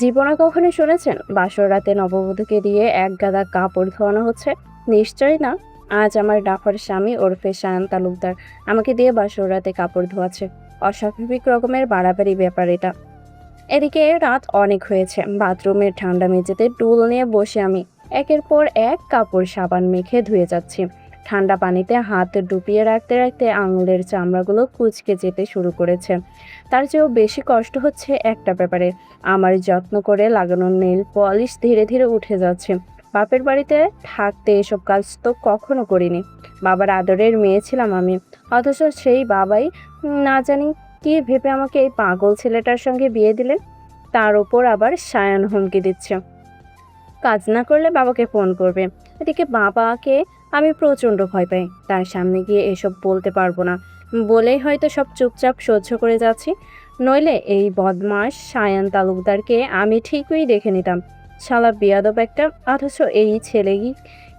জীবনে কখনো শুনেছেন বাসর রাতে নববধূকে দিয়ে এক গাদা কাপড় ধোয়ানো হচ্ছে? নিশ্চয়ই না। আজ আমার ডাফার স্বামী ওরফে সায়ন তালুকদার আমাকে দিয়ে বাসর রাতে কাপড় ধোয়াচ্ছে। অস্বাভাবিক রকমের বাড়াবাড়ি ব্যাপার এটা। এদিকে রাত অনেক হয়েছে, বাথরুমের ঠান্ডা মেঝেতে টুল নিয়ে বসে আমি একের পর এক কাপড় সাবান মেখে ধুয়ে যাচ্ছি। ঠান্ডা পানিতে হাত ডুবিয়ে রাখতে রাখতে আঙুলের চামড়াগুলো কুঁচকে যেতে শুরু করেছে। তার চেয়েও বেশি কষ্ট হচ্ছে একটা ব্যাপারে, আমার যত্ন করে লাগানো নেল পলিশ ধীরে ধীরে উঠে যাচ্ছে। বাপের বাড়িতে থাকতে এসব কাজ তো কখনো করিনি। বাবার আদরের মেয়ে ছিলাম আমি, অথচ সেই বাবাই না জানি কি ভেবে আমাকে এই পাগল ছেলেটার সঙ্গে বিয়ে দিলেন। তার ওপর আবার সায়ান হুমকি দিচ্ছে, কাজ না করলে বাবাকে ফোন করবে। এদিকে বাবাকে আমি প্রচণ্ড ভয় পাই, তার সামনে গিয়ে এসব বলতে পারবো না বলেই হয়তো সব চুপচাপ সহ্য করে যাচ্ছি। নইলে এই বদমাস সায়ান তালুকদারকে আমি ঠিকই দেখে নিতাম। শালা বিয়াদব একটা। অথচ এই ছেলেই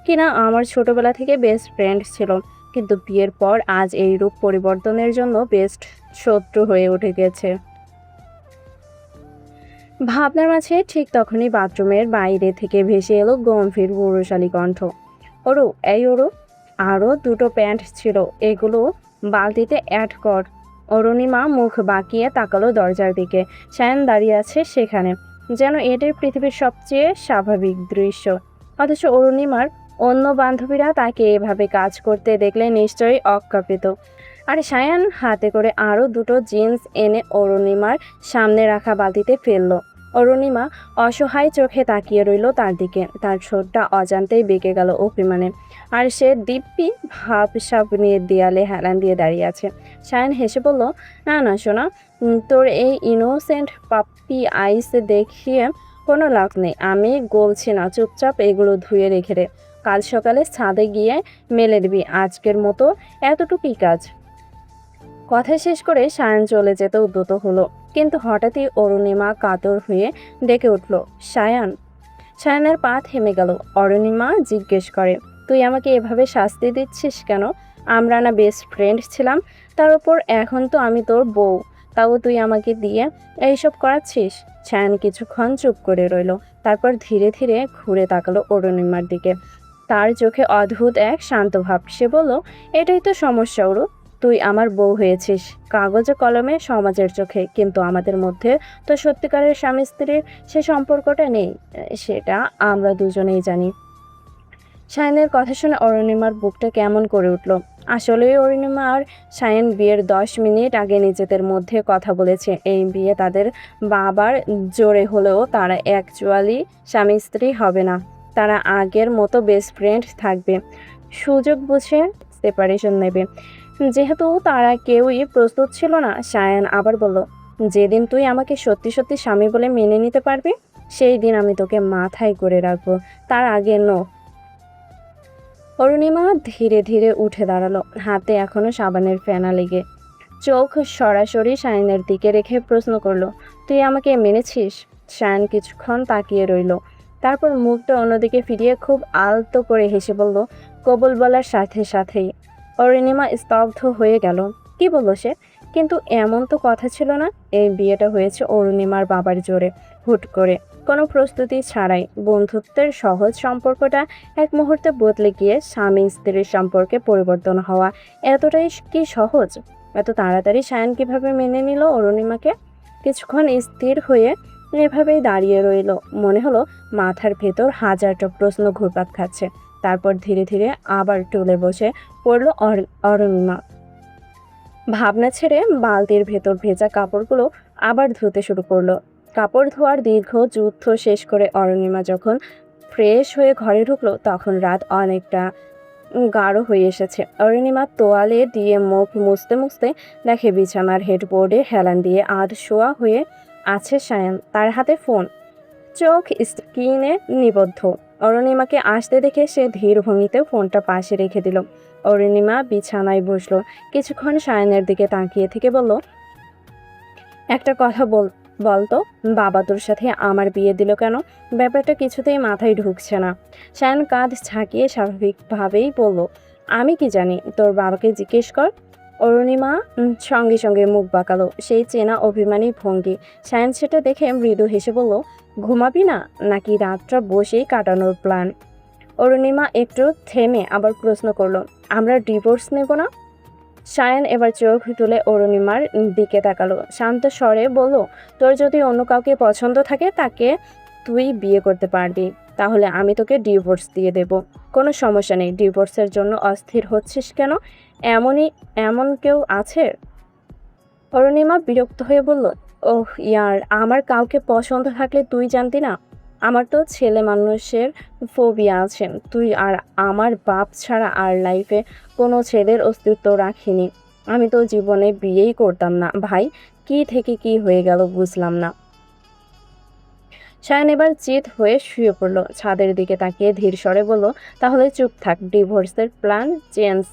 কিনা আমার ছোটবেলা থেকে বেস্ট ফ্রেন্ড ছিল, কিন্তু বিয়ের পর আজ এই রূপ পরিবর্তনের জন্য বেস্ট শত্রু হয়ে উঠে গেছে। ভাবনার মাঝে ঠিক তখনই বাথরুমের বাইরে থেকে ভেসে এলো গম্ভীর পুরুষালী কণ্ঠ। ওরু, এই ওরু, আরও দুটো প্যান্ট ছিল, এগুলো বালতিতে অ্যাড কর। অরুণিমা মুখ বাঁকিয়ে তাকালো দরজার দিকে। সায়ন দাঁড়িয়ে আছে সেখানে, যেন এটাই পৃথিবীর সবচেয়ে স্বাভাবিক দৃশ্য। অথচ অরুণিমার অন্য বান্ধবীরা তাকে এভাবে কাজ করতে দেখলে নিশ্চয়ই অজ্ঞাপিত। আর সায়ান হাতে করে আরও দুটো জিন্স এনে অরুণিমার সামনে রাখা বালতিতে ফেললো। অরুণিমা অসহায় চোখে তাকিয়ে রইল তার দিকে, তার ঠোঁটটা অজান্তেই বেঁকে গেল অভিমানে। আর সে দিব্যি ভাবসাব নিয়ে দেয়ালে হেলান দিয়ে দাঁড়িয়ে আছে। সায়ান হেসে বলল, না না সোনা, তোর এই ইনোসেন্ট পাপ্পি আইস দেখিয়ে কোনো লাভ নেই। আমি গলছি না, চুপচাপ এগুলো ধুয়ে রেখে দে। কাল সকালে ছাদে গিয়ে মেলে দিবি, আজকের মতো এতটুকুই কাজ। কথা শেষ করে সায়ন চলে যেতে উদ্যত হলো, কিন্তু হঠাৎই অরুণিমা কাতর হয়ে ডেকে উঠল, সায়ান। সায়ানের পা থেমে গেল। অরুণিমা জিজ্ঞেস করে, তুই আমাকে এভাবে শাস্তি দিচ্ছিস কেন? আমরা না বেস্ট ফ্রেন্ড ছিলাম? তার উপর এখন তো আমি তোর বউ, তাও তুই আমাকে দিয়ে এইসব করাচ্ছিস? সায়ান কিছুক্ষণ চুপ করে রইল, তারপর ধীরে ধীরে ঘুরে তাকালো অরুণিমার দিকে। তার চোখে অদ্ভুত এক শান্ত ভাব। সে বলল, এটাই তো সমস্যা ওরু, তুই আমার বউ হয়েছিস কাগজে কলমে সমাজের চোখে, কিন্তু আমাদের মধ্যে তো সত্যিকারের স্বামী স্ত্রীর সে সম্পর্কটা নেই। সেটা আমরা দুজনেই জানি। সায়নের কথা শুনে অরুণিমার বুকটা কেমন করে উঠল। আসলেই অরুণিমা আর সায়ন বিয়ের 10 মিনিট আগে নিজেদের মধ্যে কথা বলেছে এই বিয়ে তাদের বাবার জোরে হলেও তারা অ্যাকচুয়ালি স্বামী স্ত্রী হবে না। তারা আগের মতো বেস্ট ফ্রেন্ড থাকবে, সুযোগ বুঝে সেপারেশন নেবে। যেহেতু তারা কেউই প্রস্তুত ছিল না, সায়ান আবার বলল, যেদিন তুই আমাকে সত্যি সত্যি স্বামী বলে মেনে নিতে পারবি, সেই দিন আমি তোকে মাথায় করে রাখবো, তার আগে নো। অরুণিমা ধীরে ধীরে উঠে দাঁড়ালো, হাতে এখনো সাবানের ফেনা লেগে। চোখ সরাসরি সায়নের দিকে রেখে প্রশ্ন করলো, তুই আমাকে মেনেছিস? সায়ন কিছুক্ষণ তাকিয়ে রইল, তারপর মুখটা অন্যদিকে ফিরিয়ে খুব আলতো করে হেসে বলল, কবুল বলার সাথে সাথেই। অরুণিমা স্তব্ধ হয়ে গেল। কি বলল সে? কিন্তু এমন তো কথা ছিল না। এই বিয়েটা হয়েছে অরুণিমার বাবার জোরে, হুট করে, কোনো প্রস্তুতি ছাড়াই। বন্ধুত্বের সহজ সম্পর্কটা এক মুহূর্তে বদলে গিয়ে স্বামী স্ত্রীর সম্পর্কে পরিবর্তন হওয়া এতটাই কি সহজ? এত তাড়াতাড়ি সায়ন কিভাবে মেনে নিল অরুণিমাকে? কিছুক্ষণ স্থির হয়ে এভাবেই দাঁড়িয়ে রইল, মনে হলো মাথার ভেতর হাজারটা প্রশ্ন ঘুরপাক খাচ্ছে। তারপর ধীরে ধীরে আবার টুলে বসে পড়ল অরুণিমা। ভাবনা ছেড়ে বালতির ভেতর ভেজা কাপড়গুলো আবার ধুতে শুরু করলো। কাপড় ধোয়ার দীর্ঘ যুদ্ধ শেষ করে অরুণিমা যখন ফ্রেশ হয়ে ঘরে ঢুকলো, তখন রাত অনেকটা গাঢ় হয়ে এসেছে। অরুণিমা তোয়ালে দিয়ে মুখ মুছতে মুছতে দেখে বিছানার হেডবোর্ডে হেলান দিয়ে আধ শোয়া হয়ে আছে সায়ন, তার হাতে ফোন, চোখ স্ক্রিনে নিবদ্ধ। অরুণিমাকে আসতে দেখে সে ধীর ভঙ্গিতে ফোনটা পাশে রেখে দিল। অরুণিমা বিছানায় বসলো, কিছুক্ষণ সায়নের দিকে তাকিয়ে থেকে বলল, একটা কথা বলতো, বাবা তোর সাথে আমার বিয়ে দিল কেন? ব্যাপারটা কিছুতেই মাথায় ঢুকছে না। সায়ন কাঁধ ঝাঁকিয়ে স্বাভাবিকভাবেই বলল, আমি কি জানি, তোর বাবাকে জিজ্ঞেস কর। অরুণিমা সঙ্গে সঙ্গে মুখ বাঁকালো, সেই চেনা অভিমানী ভঙ্গি। সায়ন সেটা দেখে মৃদু হেসে বলল, ঘুমাবি না নাকি রাতটা বসেই কাটানোর প্ল্যান? অরুণিমা একটু থেমে আবার প্রশ্ন করলো, আমরা ডিভোর্স নেব না? সায়ন এবার চোখ তুলে অরুণিমার দিকে তাকালো, শান্ত স্বরে বলল, তোর যদি অন্য কাউকে পছন্দ থাকে তাকে তুই বিয়ে করতে পারবি, তাহলে আমি তোকে ডিভোর্স দিয়ে দেব। কোনো সমস্যা নেই। ডিভোর্সের জন্য অস্থির হচ্ছিস কেন? এমনই এমন কেউ আছে? অরুণিমা বিরক্ত হয়ে বলল, ওহ ইয়ার, আমার কাউকে পছন্দ থাকলে তুই জানতি না? আমার তো ছেলে মানুষের ফোবিয়া আছে। তুই আর আমার বাপ ছাড়া আর লাইফে কোনো ছেলের অস্তিত্ব রাখিনি। আমি তো জীবনে বিয়েই করতাম না ভাই। কি থেকে কি হয়ে গেল বুঝলাম না। সায়ন এবার চিত হয়ে শুয়ে পড়ল, ছাদের দিকে তাকিয়ে ধীর স্বরে বলল, তাহলে চুপ থাক, ডিভোর্সের প্ল্যান চেঞ্জ।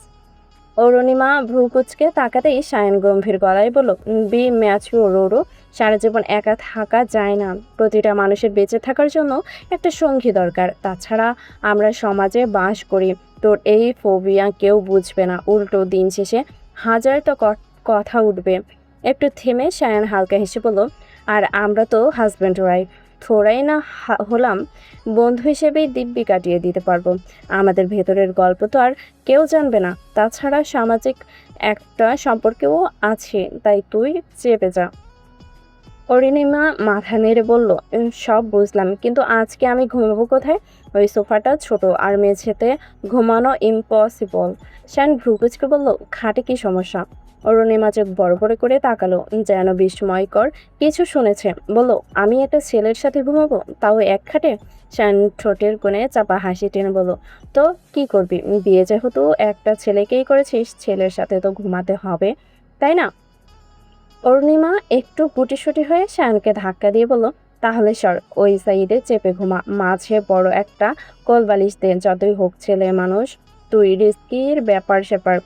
অরুণিমা ভ্রু কুচকে তাকাতেই সায়ন গম্ভীর গলায় বলল, বি ম্যাচিওর ওরু, সারা জীবন একা থাকা যায় না। প্রতিটা মানুষের বেঁচে থাকার জন্য একটা সঙ্গী দরকার। তাছাড়া আমরা সমাজে বাস করি। তোর এই ফোবিয়া কেউ বুঝবে না, উল্টো দিন শেষে হাজারটা কথা উঠবে। একটু থেমে সায়ন হালকা হেসে বলল, আর আমরা তো হাজব্যান্ড ওয়াইফ, থোড়াই না হলাম, বন্ধু হিসেবেই দিব্যি কাটিয়ে দিতে পারবো। আমাদের ভেতরের গল্প তো আর কেউ জানবে না। তাছাড়া সামাজিক একটা সম্পর্কেও আছে, তাই তুই চেপে যা। অরুণিমা মাথা নেড়ে বলল, সব বুঝলাম, কিন্তু আজকে আমি ঘুমাবো কোথায়? ওই সোফাটা ছোট আর মেঝেতে ঘুমানো ইম্পসিবল। শান ভ্রু কুঁচকে বলল, খাটে কি সমস্যা? অরুণিমা চোখ বড় বড় করে তাকালো, যেন বিস্ময়কর কিছু শুনেছে। বলল, আমি একটা ছেলের সাথে ঘুমাবো, তাও এক খাটে? শান ঠোঁটের কোণে চাপা হাসি টেনে বলল, তো কি করবি? বিয়ে যেহেতু একটা ছেলেকেই করেছিস, ছেলের সাথে তো ঘুমাতে হবে, তাই না? অরুণিমা একটু গুটিসুটি হয়ে শায়নকে ধাক্কা দিয়ে বলল, তাহলে সর, ওই সাইডে চেপে ঘুমা, মাঝে বড় একটা কোলবালিশ দে, যতই হোক ছেলে মানুষ, তুই রিস্কির ব্যাপার স্যাপার।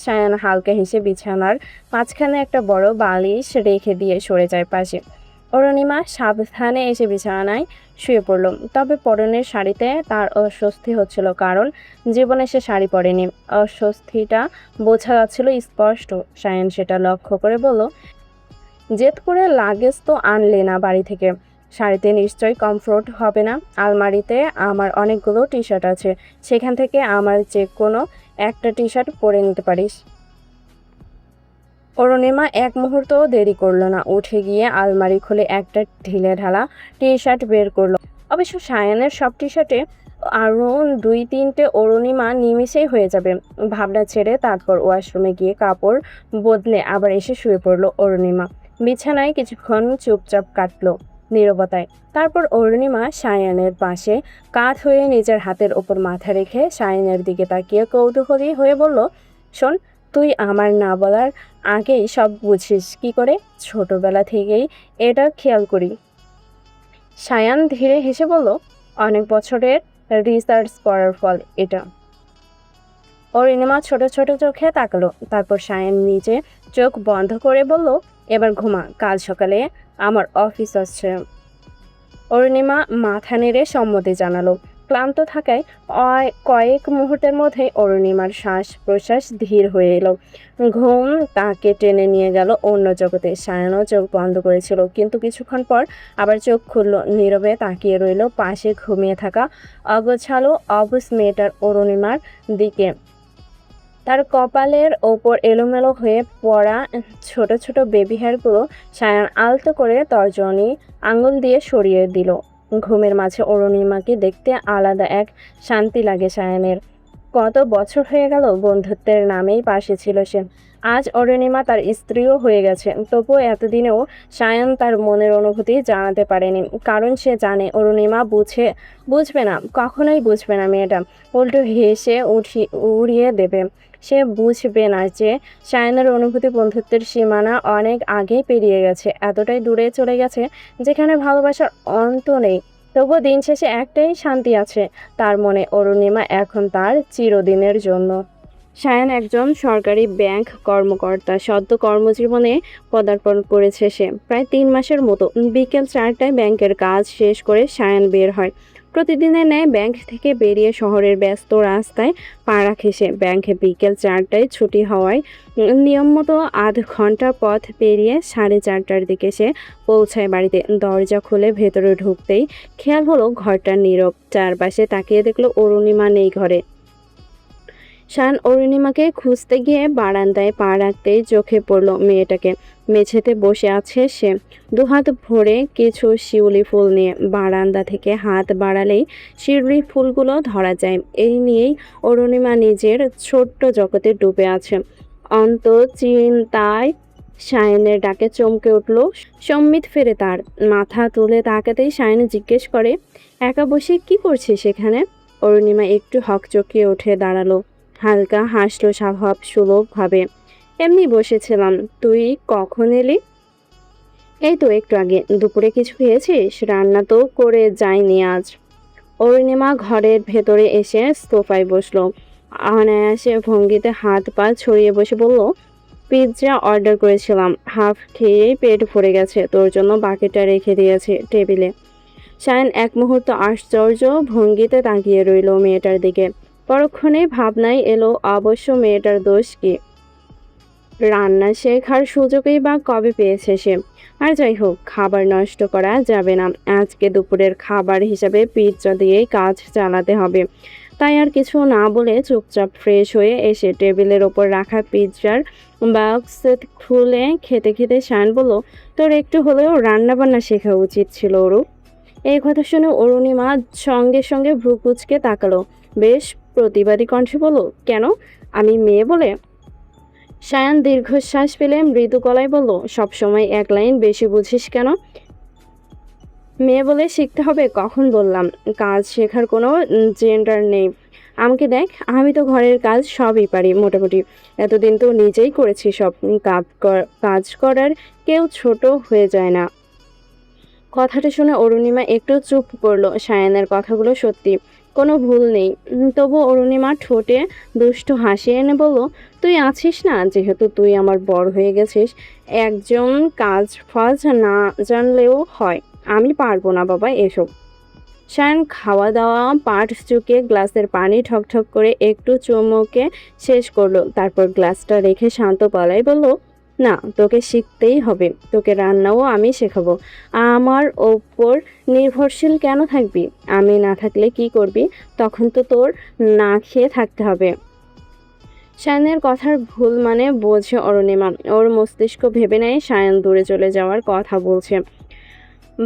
শায়ান হালকা হেসে বিছানার মাঝখানে একটা বড় বালিশ রেখে দিয়ে সরে যায় পাশে। অরুণিমা সাবধানে এসে বিছানায় শুয়ে পড়ল। তবে পরনের শাড়িতে তার অস্বস্তি হচ্ছিল, কারণ জীবনে সে শাড়ি পরেনি। অস্বস্তিটা বোঝা যাচ্ছিল স্পষ্ট। শায়ান সেটা লক্ষ্য করে বলল, জেদ করে লাগেজ তো আনলে না বাড়ি থেকে? শাড়িতে নিশ্চয়ই কমফোর্ট হবে না। আলমারিতে আমার অনেকগুলো টি শার্ট আছে, সেখান থেকে আমার যে কোনো একটা টি শার্ট পরে নিতে পারিস। অরুণিমা এক মুহূর্তও দেরি করলো না, উঠে গিয়ে আলমারি খুলে একটা ঢিলে ঢালা টি শার্ট বের করলো। অবশ্য সায়ানের সব টি শার্টে আরও দুই তিনটে অরুণিমা নিমিষেই হয়ে যাবে। ভাবনা ছেড়ে তারপর ওয়াশরুমে গিয়ে কাপড় বদলে আবার এসে শুয়ে পড়লো অরুণিমা। বিছানায় কিছুক্ষণ চুপচাপ কাটলো নীরবতায়। তারপর অরুণিমা সায়ানের পাশে কাঁধ হয়ে নিজের হাতের ওপর মাথা রেখে সায়ানের দিকে তাকিয়ে কৌতূহলী হয়ে বলল, শোন, তুই আমার না বলার আগেই সব বুঝিস কি করে? ছোটবেলা থেকেই এটা খেয়াল করি। সায়ান ধীরে হেসে বলল, অনেক বছরের রিসার্চ করার ফল এটা। অরুণিমা ছোট ছোট চোখে তাকালো, তারপর সায়ান নিজে চোখ বন্ধ করে বলল, এবার ঘুমা, কাল সকালে আমার অফিস আছে। অরুণিমা মাথা নেড়ে সম্মতি জানালো। ক্লান্ত থাকায় কয়েক মুহূর্তের মধ্যে অরুণিমার শ্বাস প্রশ্বাস ধীর হয়ে এলো। ঘুম তাকে টেনে নিয়ে গেল অন্য জগতে। সায়ানও চোখ বন্ধ করেছিল, কিন্তু কিছুক্ষণ পর আবার চোখ খুলল, নীরবে তাকিয়ে রইল পাশে ঘুমিয়ে থাকা অগোছালো অবুঝ মেয়েটার অরুণিমার দিকে। তার কপালের ওপর এলোমেলো হয়ে পড়া ছোট ছোট বেবি হেয়ারগুলো সায়ান আলতো করে তর্জনী আঙুল দিয়ে সরিয়ে দিল। ঘুমের মাঝে অরুণিমাকে দেখতে আলাদা এক শান্তি লাগে সায়ানের। কত বছর হয়ে গেল বন্ধুত্বের নামেই পাশে ছিল সে। আজ অরুণিমা তার স্ত্রীও হয়ে গেছে, তবুও এতদিনেও সায়ন তার মনের অনুভূতি জানাতে পারেনি, কারণ সে জানে অরুণিমা বুঝবে না, কখনোই বুঝবে না মেয়েটা। উল্টো হেসে উড়িয়ে দেবে। সে বুঝবে না যে সায়নের অনুভূতি বন্ধুত্বের সীমানা অনেক আগেই পেরিয়ে গেছে, এতটাই দূরে চলে গেছে যেখানে ভালোবাসার অন্ত নেই। তবুও দিন শেষে একটাই শান্তি আছে তার মনে, অরুণিমা এখন তার চিরদিনের জন্য। সায়ান একজন সরকারি ব্যাংক কর্মকর্তা, সদ্য কর্মজীবনে পদার্পণ করেছে সে। প্রায় 3 মাসের মতো। বিকেল 4টায় ব্যাংকের কাজ শেষ করে সায়ান বের হয়। প্রতিদিনের ন্যায় ব্যাংক থেকে বেরিয়ে শহরের ব্যস্ত রাস্তায় পা রাখে সে। ব্যাংকে বিকেল 4টায় ছুটি হওয়ায় নিয়ম মতো আধ ঘন্টা পথ পেরিয়ে 4:30টার দিকে সে পৌঁছায় বাড়িতে। দরজা খুলে ভেতরে ঢুকতেই খেয়াল হলো ঘরটা নীরব। চারপাশে তাকিয়ে দেখলো অরুণিমা নেই ঘরে। শান অরুণিমাকে খুঁজতে গিয়ে বারান্দায় পা রাখতেই চোখে পড়ল মেয়েটাকে। মেঝেতে বসে আছে সে, দুহাত ভরে কিছু শিউলি ফুল নিয়ে। বারান্দা থেকে হাত বাড়ালেই শিউলি ফুলগুলো ধরা যায়। এই নিয়েই অরুণিমা নিজের ছোট্ট জগতে ডুবে আছে। অন্ত চিন্তায় শায়নের ডাকে চমকে উঠল। সম্মিত ফেরে তার। মাথা তুলে তাকাতেই শায়ন জিজ্ঞেস করে, একা বসে কি করছিস সেখানে? অরুণিমা একটু হকচকিয়ে উঠে দাঁড়ালো। হালকা হাসলো স্বভাব সুলভ ভাবে। এমনি বসেছিলাম। তুই কখন এলি? এই তো একটু আগে। দুপুরে কিছু খেয়েছিস? রান্না তো করে যায়নি আজ। অরুণিমা ঘরের ভেতরে এসে সোফায় বসলো। অনায়াসে ভঙ্গিতে হাত পা ছড়িয়ে বসে বলল, পিৎজা অর্ডার করেছিলাম, হাফ খেয়েই পেট ভরে গেছে। তোর জন্য বাকিটা রেখে দিয়েছি টেবিলে। শায়ন এক মুহূর্ত আশ্চর্য ভঙ্গিতে তাকিয়ে রইল মেয়েটার দিকে। পরক্ষণে ভাবনায় এলো, অবশ্য মেয়েটার দোষ কি? রান্না শেখার সুযোগই বা কবে পেয়েছে সে? আর যাই হোক, খাবার নষ্ট করা যাবে না। আজকে দুপুরের খাবার হিসাবে পিৎজা দিয়েই কাজ চালাতে হবে। তাই আর কিছু না বলে চুপচাপ ফ্রেশ হয়ে এসে টেবিলের ওপর রাখা পিৎজার বক্স খুলে খেতে খেতে শায়ন বলল, তোর একটু হলেও রান্না বান্না শেখা উচিত ছিল অরু। এই কথা শুনে অরুণিমা সঙ্গে সঙ্গে ভ্রু কুঁচকে তাকালো। বেশ প্রতিবাদী কণ্ঠে বলল, কেন? আমি মেয়ে বলে? সায়ান দীর্ঘশ্বাস ফেলে মৃদু গলায় বলল, সবসময় এক লাইন বেশি বুঝিস কেন? মেয়ে বলে শিখতে হবে কখন বললাম? কাজ শেখার কোনো জেন্ডার নেই। আমাকে দেখ, আমি তো ঘরের কাজ সবই পারি মোটামুটি। এতদিন তো নিজেই করেছি সব। কাজ করার কেউ ছোট হয়ে যায় না। কথাটা শুনে অরুণিমা একটু চুপ করলো। সায়ানের কথাগুলো সত্যি, কোনো ভুল নেই। তবু অরুণিমা ঠোঁটে দুষ্টু হাসি এনে বলল, তুই আছিস না, যেহেতু তুই আমার বড় হয়ে গেছিস। একজন কাজ ফাজ না জানলেও হয়। আমি পারবো না বাবা এসব। সায়ন খাওয়া দাওয়া পাট চুকিয়ে গ্লাসের পানি ঠকঠক করে একটু চুমুকে শেষ করলো। তারপর গ্লাসটা রেখে শান্ত গলায় বলল, না, তোকে শিখতেই হবে। তোকে রান্নাও আমি শেখাবো। আমার ওপর নির্ভরশীল কেন থাকবি? আমি না থাকলে কি করবি? তখন তো তোর না খেয়ে থাকতে হবে। সায়নের কথার ভুল মানে বোঝে অরুণিমা। ওর মস্তিষ্ক ভেবে নেয় সায়ন দূরে চলে যাওয়ার কথা বলছে।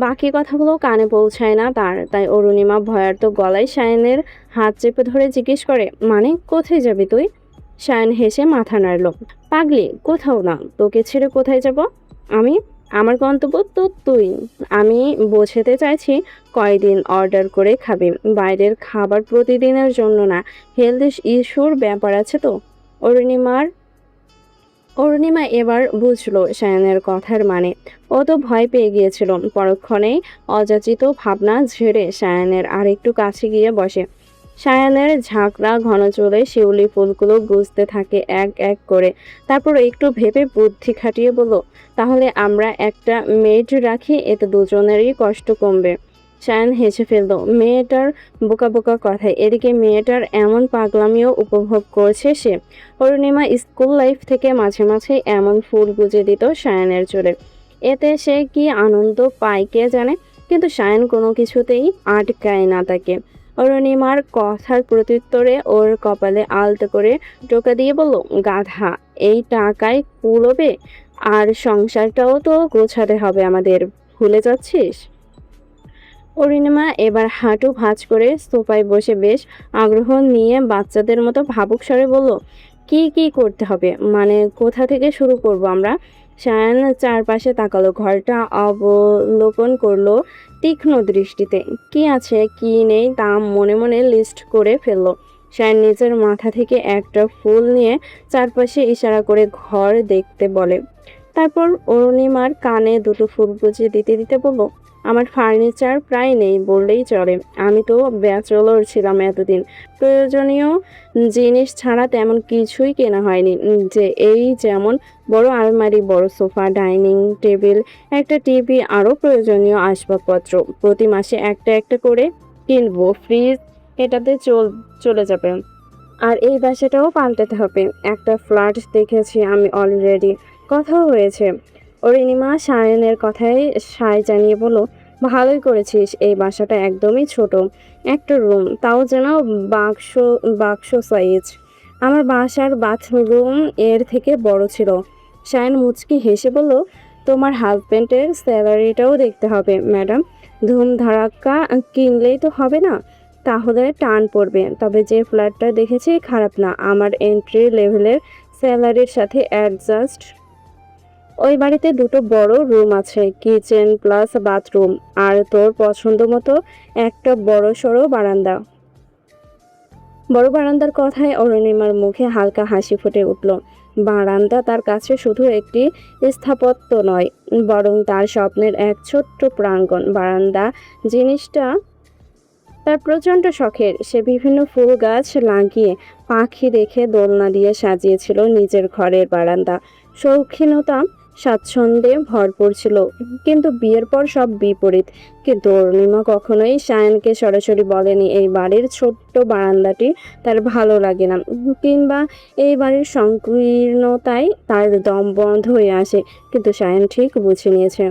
বাকি কথাগুলো কানে পৌঁছায় না তার। তাই অরুণিমা ভয়ার্ত গলায় সায়নের হাত চেপে ধরে জিজ্ঞেস করে, মানে কোথায় যাবি তুই? সায়ন হেসে মাথা নাড়ল। পাগলি, কোথাও না। তোকে ছেড়ে কোথায় যাব আমি? আমার গন্তব্য তো তুই। আমি বোঝাতে চাইছি, কয়দিন অর্ডার করে খাবি। বাইরের খাবার প্রতিদিনের জন্য না। হেলথ ইস্যুর ব্যাপার আছে তো। অরুণিমার অরুণিমা এবার বুঝলো সায়নের কথার মানে। ও তো ভয় পেয়ে গিয়েছিল। পরক্ষণেই অযাচিত ভাবনা ঝেড়ে সায়নের আরেকটু কাছে গিয়ে বসে। সায়ানের ঝাঁকড়া ঘন চুলে শিউলি ফুলগুলো গুজতে থাকে এক এক করে। তারপর একটু ভেবে বুদ্ধি খাটিয়ে বলল, তাহলে আমরা একটা মেড রাখি, এতে দুজনেরই কষ্ট কমবে। সায়ান হেসে ফেলল মেয়েটার বোকা বোকা কথায়। এদিকে মেয়েটার এমন পাগলামিও উপভোগ করছে সে। অরুণিমা স্কুল লাইফ থেকে মাঝে মাঝে এমন ফুল গুজে দিত সায়ানের চুলে। এতে সে কি আনন্দ পায় কে জানে। কিন্তু সায়ান কোনো কিছুতেই আটকায় না তাকে। অরুণিমার কথার প্রত্যুত্তরে ওর কপালে আলতো করে টোকা দিয়ে বলল, গাধা, এই টাকায় কুলোবে? আর সংসারটাও তো গোছাতে হবে আমাদের, ভুলে যাচ্ছিস? অরুণিমা এবার হাঁটু ভাঁজ করে সোফায় বসে বেশ আগ্রহ নিয়ে বাচ্চাদের মতো ভাবুক স্বরে বলল, কি কি করতে হবে? মানে কোথা থেকে শুরু করব আমরা? সায়ান চারপাশে তাকালো, ঘরটা অবলোকন করলো তীক্ষ্ণ দৃষ্টিতে। কি আছে কি নেই তা মনে মনে লিস্ট করে ফেললো। সায়ান নিজের মাথা থেকে একটা ফুল নিয়ে চারপাশে ইশারা করে ঘর দেখতে বলে। তারপর অরুণিমার কানে দুটো ফুল গুজে দিতে দিতে বলল, আমার ফার্নিচার প্রায় নেই বললেই চলে। আমি তো ব্যাচেলর ছিলাম এতদিন। প্রয়োজনীয় জিনিস ছাড়া তেমন কিছুই কেনা হয়নি। যে এই যেমন বড় আলমারি, বড় সোফা, ডাইনিং টেবিল, একটা টিভি, আরও প্রয়োজনীয় আসবাবপত্র। প্রতি মাসে একটা একটা করে কিনবো, ফ্রিজ এটাতে চলে যাবে। আর এই বাসাটাও পাল্টাতে হবে। একটা ফ্ল্যাট দেখেছি আমি অলরেডি, কথাও হয়েছে। অরুণিমা সায়নের কথায় সায় জানিয়ে বলল, ভালোই করেছিস, এই বাসাটা একদমই ছোট, একটা রুম, তাও যেন বাক্স বাক্স সাইজ। আমার বাসার বাথরুম এর থেকে বড় ছিল। সায়ন মুচকি হেসে বলল, তোমার হাজবেন্ডের স্যালারিটাও দেখতে হবে ম্যাডাম, ধুম ধারাক্কা কিনলেই তো হবে না, তাহলে টান পড়বে। তবে যে ফ্ল্যাটটা দেখেছি খারাপ না, আমার এন্ট্রি লেভেলের স্যালারির সাথে অ্যাডজাস্ট। ওই বাড়িতে দুটো বড় রুম আছে, কিচেন প্লাস বাথরুম, আর তোর পছন্দ মতো একটা বড় সড়ো বারান্দা। বড় বারান্দার কথায় অরুণিমার মুখে হালকা হাসি ফুটে উঠল। বারান্দা তার কাছে শুধু একটি স্থাপত্য নয়, বরং তার স্বপ্নের এক ছোট্ট প্রাঙ্গণ। বারান্দা জিনিসটা তার প্রচণ্ড শখের। সে বিভিন্ন ফুল গাছ লাগিয়ে, পাখি রেখে, দোলনা দিয়ে সাজিয়েছিল নিজের ঘরের বারান্দা। শৌখিনতা, স্বাচ্ছন্দ্যে ভরপুর ছিল। কিন্তু বিয়ের পর সব বিপরীত। কিন্তু অরুণিমা কখনোই সায়নকে সরাসরি বলেনি এই বাড়ির ছোট্ট বারান্দাটি তার ভালো লাগে না, কিংবা এই বাড়ির সংকীর্ণতায় তার দম বন্ধ হয়ে আসে। কিন্তু সায়ন ঠিক বুঝে নিয়েছে।